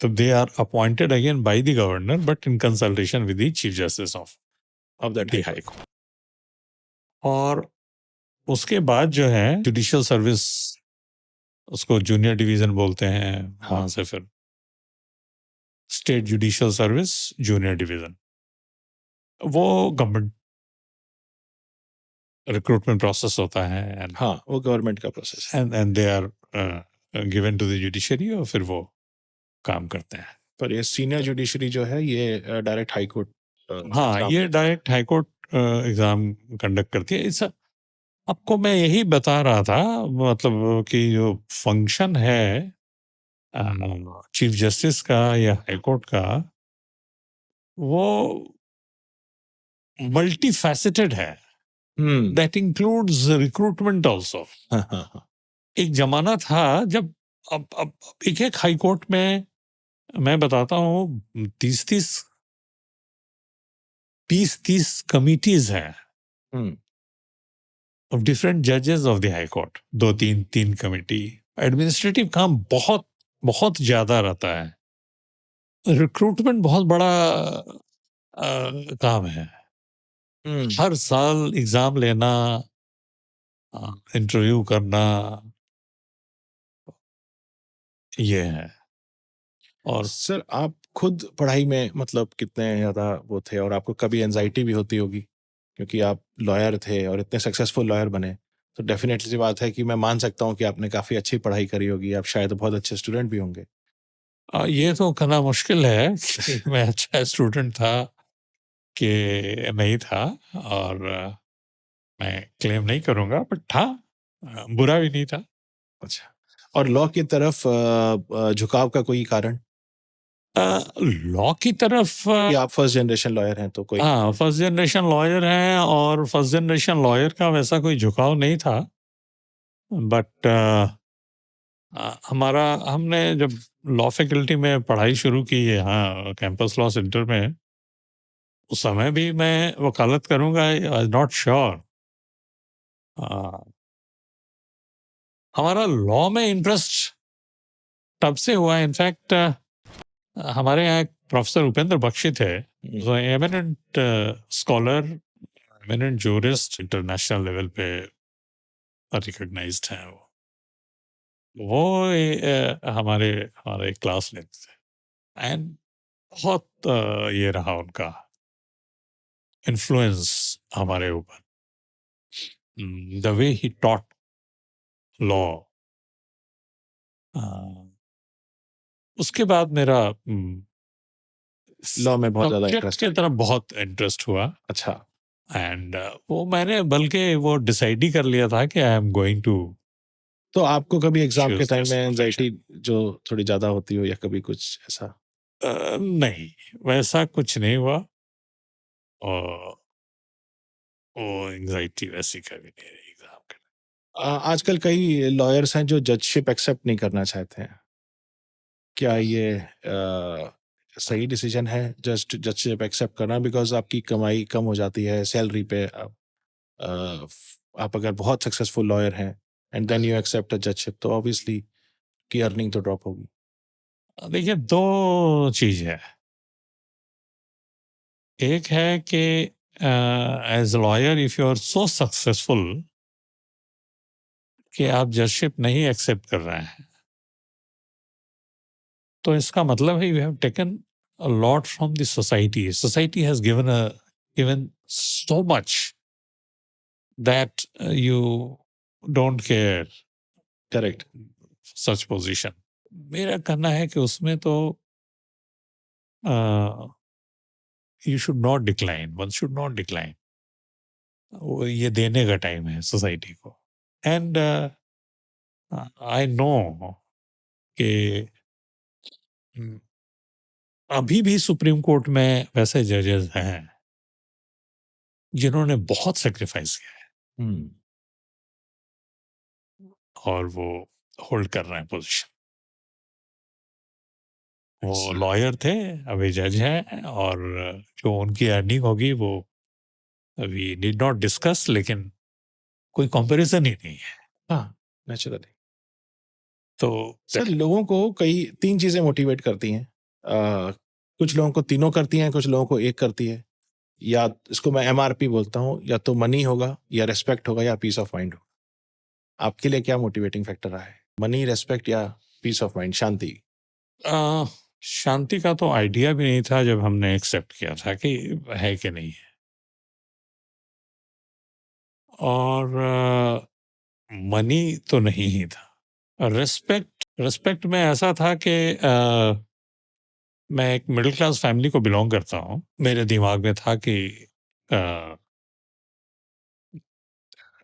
तो they are appointed again by the governor but in consultation with the chief justice of that the high court. और उसके बाद जो है जुडिशियल सर्विस, उसको जूनियर डिवीजन बोलते हैं। वहां से फिर state judicial service junior division, वो गवर्नमेंट रिक्रूटमेंट प्रोसेस होता है, एंड हाँ, वो गवर्नमेंट का प्रोसेस है। And they are given to the judiciary, और फिर वो काम करते हैं। पर ये सीनियर जुडिशरी जो है ये डायरेक्ट हाई कोर्ट। हाँ, ये direct high court exam conduct करती है। इस आपको मैं यही बता रहा था, मतलब कि जो फंक्शन है चीफ जस्टिस का या हाई कोर्ट का, वो मल्टी फैसेटेड है। That includes recruitment also. एक जमाना था जब, अब एक एक हाई कोर्ट में मैं बताता हूँ 20-30 कमिटीज हैं ऑफ डिफरेंट जजेस of the high court. 2-3 committee. Administrative काम बहुत बहुत ज्यादा रहता है। रिक्रूटमेंट बहुत बड़ा काम है। हर साल एग्जाम लेना, इंटरव्यू करना, ये है। और सर आप खुद पढ़ाई में मतलब कितने ज़्यादा वो थे, और आपको कभी एंजाइटी भी होती होगी क्योंकि आप लॉयर थे और इतने सक्सेसफुल लॉयर बने, तो डेफिनेटली सी बात है कि मैं मान सकता हूँ कि आपने काफ़ी अच्छी पढ़ाई करी होगी, आप शायद बहुत अच्छे स्टूडेंट भी होंगे। ये तो कहना मुश्किल है कि मैं अच्छा स्टूडेंट था कि नहीं था, और मैं क्लेम नहीं करूंगा, बट था, बुरा भी नहीं था। अच्छा। और लॉ की तरफ झुकाव का कोई कारण? लॉ की तरफ कि आप फर्स्ट जनरेशन लॉयर हैं तो कोई? हाँ, फर्स्ट जनरेशन लॉयर हैं, और फर्स्ट जनरेशन लॉयर का वैसा कोई झुकाव नहीं था, बट हमने जब लॉ फैकल्टी में पढ़ाई शुरू की है, हाँ, कैंपस लॉ सेंटर में, उस समय भी मैं वकालत करूंगा, आई वाज नॉट श्योर। हमारा लॉ में इंटरेस्ट तब से हुआ, इनफैक्ट हमारे यहाँ एक प्रोफेसर उपेंद्र बख्शी थे, eminent scholar, eminent jurist, international level पे रिकॉग्नाइज्ड हैं वो हमारे हमारे क्लास लेते थे, एंड बहुत ये रहा उनका इन्फ्लुएंस हमारे ऊपर, the way he taught law. उसके बाद मेरा लॉ में बहुत ज़्यादा सब्जेक्ट इंटरेस्ट की है। तरफ बहुत इंटरेस्ट हुआ, अच्छा। एंड वो मैंने बल्कि वो डिसाइड ही कर लिया था कि आई एम गोइंग टू। तो आपको कभी एग्जाम के Choose टाइम this में profession. एंजाइटी जो थोड़ी ज़्यादा होती हो या कभी कुछ ऐसा? नहीं, वैसा कुछ नहीं हुआ, और वो एंग्जाइटी वैसी कभी नहीं रही एग्जाम के आजकल कई लॉयर्स हैं जो जजशिप एक्सेप्ट नहीं करना चाहते हैं। क्या ये सही डिसीजन है जस्ट जजशिप एक्सेप्ट करना? बिकॉज़ आपकी कमाई कम हो जाती है, सैलरी पे आप अगर बहुत सक्सेसफुल लॉयर हैं and then you accept a judgeship, तो ऑब्वियसली की अर्निंग तो ड्रॉप होगी। देखिए, दो चीज है। एक है कि as lawyer if you are so successful कि आप जजशिप नहीं एक्सेप्ट कर रहे हैं, तो इसका मतलब है you have taken a lot from the society. Society has given so much that you don't care correct. Such position. मेरा कहना है कि उसमें तो you should not decline, one should not decline. ये देने का टाइम है सोसाइटी को। एंड आई नो कि हम्म, अभी भी सुप्रीम कोर्ट में वैसे जजेस हैं जिन्होंने बहुत सेक्रीफाइस किया हुँ। है और वो होल्ड कर रहे हैं पोजीशन। वो लॉयर थे, अभी जज हैं, और जो उनकी अर्निंग होगी वो अभी नीड नॉट डिस्कस, लेकिन कोई कंपैरिजन ही नहीं है। हाँ, नेचुरली। तो सर, लोगों को कई 3 चीज़ें मोटिवेट करती हैं। कुछ लोगों को तीनों करती हैं, कुछ लोगों को एक करती है। या इसको मैं एमआरपी बोलता हूँ, या तो मनी होगा, या रिस्पेक्ट होगा, या पीस ऑफ माइंड होगा। आपके लिए क्या मोटिवेटिंग फैक्टर रहा है? मनी, रिस्पेक्ट, या पीस ऑफ माइंड, शांति? अ, शांति का तो आइडिया भी नहीं था जब हमने एक्सेप्ट किया था कि है कि नहीं है। और मनी तो नहीं ही था। रिस्पेक्ट रिस्पेक्ट में ऐसा था कि मैं एक मिडिल क्लास फैमिली को बिलोंग करता हूँ। मेरे दिमाग में था कि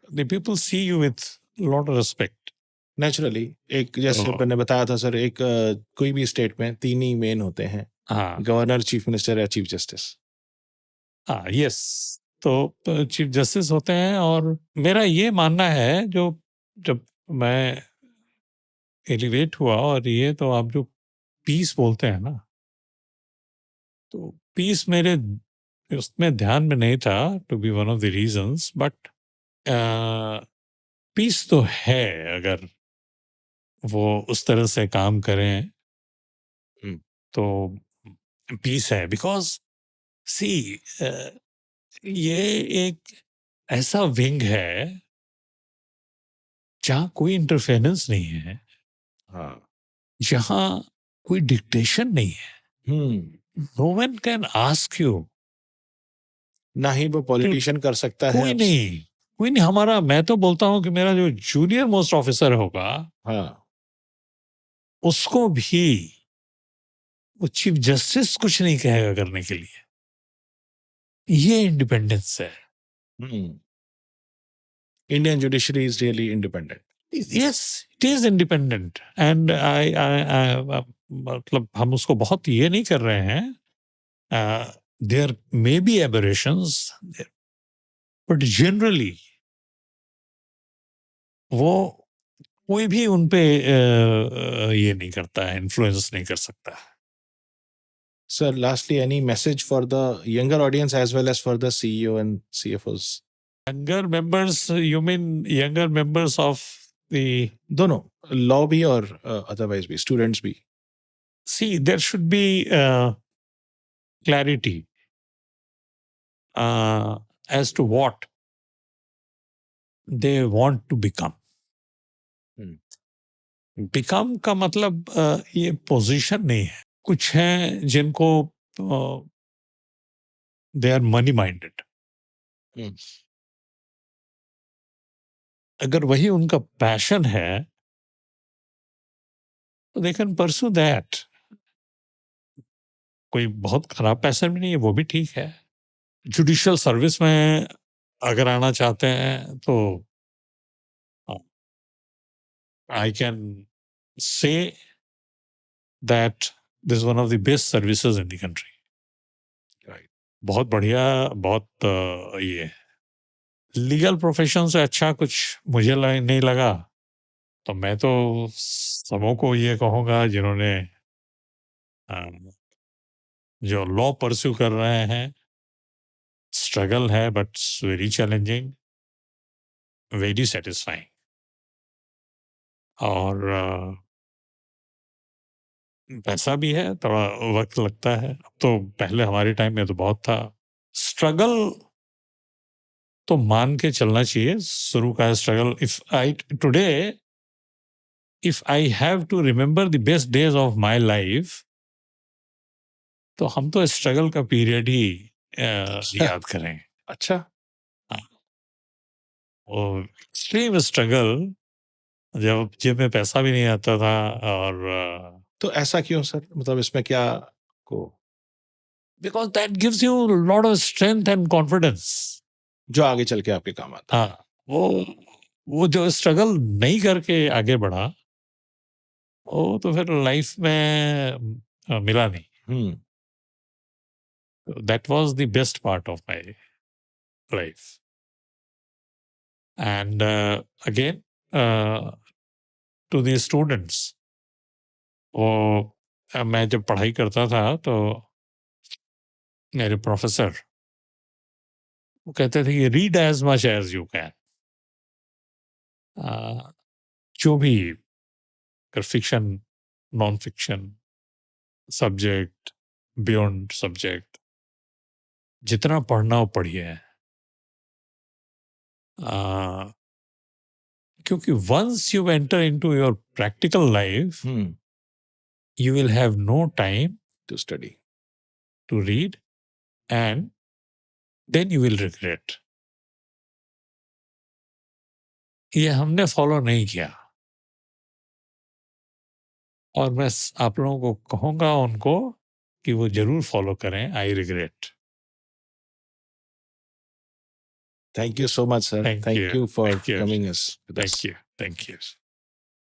the people see you with lot of respect. Naturally. एक जैसे तो मैंने बताया था सर, एक कोई भी स्टेट में 3 ही मेन होते हैं, हाँ, गवर्नर, चीफ मिनिस्टर, या चीफ जस्टिस। हाँ, यस। तो चीफ जस्टिस होते हैं, और मेरा ये मानना है, जो जब मैं एलिवेट हुआ, और ये तो आप जो पीस बोलते हैं ना, तो पीस मेरे उसमें ध्यान में नहीं था to be one of the reasons, but peace तो है अगर वो उस तरह से काम करें, हुँ। तो पीस है। बिकॉज सी, ये एक ऐसा विंग है जहाँ कोई इंटरफेरेंस नहीं है, हाँ। जहाँ कोई डिक्टेशन नहीं है। हुँ। No one can ask you, ना ही वो पॉलिटिशियन कर सकता है कोई आपसे। नहीं, कोई नहीं। हमारा, मैं तो बोलता हूँ कि मेरा जो जूनियर मोस्ट ऑफिसर होगा, हाँ। उसको भी वो चीफ जस्टिस कुछ नहीं कहेगा करने के लिए। ये इंडिपेंडेंस है। हुँ। Indian judiciary is really independent. Yes, it is independent. And I मतलब हम उसको बहुत ये नहीं कर रहे हैं। There may be aberrations, but generally वो कोई भी उन पे ये नहीं करता है, इन्फ्लुएंस नहीं कर सकता। Sir, lastly, any message for the younger audience as well as for the CEO and CFOs? Younger members, you mean younger members of the, दोनों, लॉ भी और अदरवाइज भी, स्टूडेंट्स भी। See, there should be clarity as to what they want to become. Become का मतलब ये position नहीं है। कुछ हैं जिनको दे आर मनी माइंडेड। अगर वही उनका पैशन है तो दे कैन परस्यू दैट। कोई बहुत खराब पैशन भी नहीं है, वो भी ठीक है। जुडिशियल सर्विस में अगर आना चाहते हैं तो I can say that this one of the best services in the country. Right. बहुत बढ़िया, बहुत ये लीगल प्रोफेशन से अच्छा कुछ मुझे नहीं लगा, तो मैं तो सबों को ये कहूँगा जिन्होंने जो लॉ परस्यू कर रहे हैं, स्ट्रगल है but very challenging, very satisfying. और पैसा भी है, थोड़ा वक्त लगता है। अब तो पहले हमारे टाइम में तो बहुत था। स्ट्रगल तो मान के चलना चाहिए, शुरू का struggle. If I have to remember the best days of my life, तो हम तो स्ट्रगल का पीरियड ही याद करें। अच्छा, और एक्सट्रीम स्ट्रगल, जब जेब में पैसा भी नहीं आता था। और तो ऐसा क्यों सर? मतलब इसमें क्या को because that gives you lot of strength and confidence. जो आगे चल के आपके काम आता है? हाँ, वो जो स्ट्रगल नहीं करके आगे बढ़ा, वो तो फिर लाइफ में मिला नहीं। Hmm. That was the best part of my life. And again to the students, वो मैं जब पढ़ाई करता था तो मेरे प्रोफेसर वो कहते थे कि read as much as you can. जो भी fiction, non fiction, subject, beyond subject, जितना पढ़ना हो पढ़िए। क्योंकि once you enter into your practical life, you will have no time to study. to read, and then you will regret. ये हमने follow नहीं किया, और मैं आप लोगों को कहूंगा उनको कि वो जरूर फॉलो करें। I regret. Thank you so much sir. Thank thank you. You for Thank you. Coming us with us. Thank you. Thank you.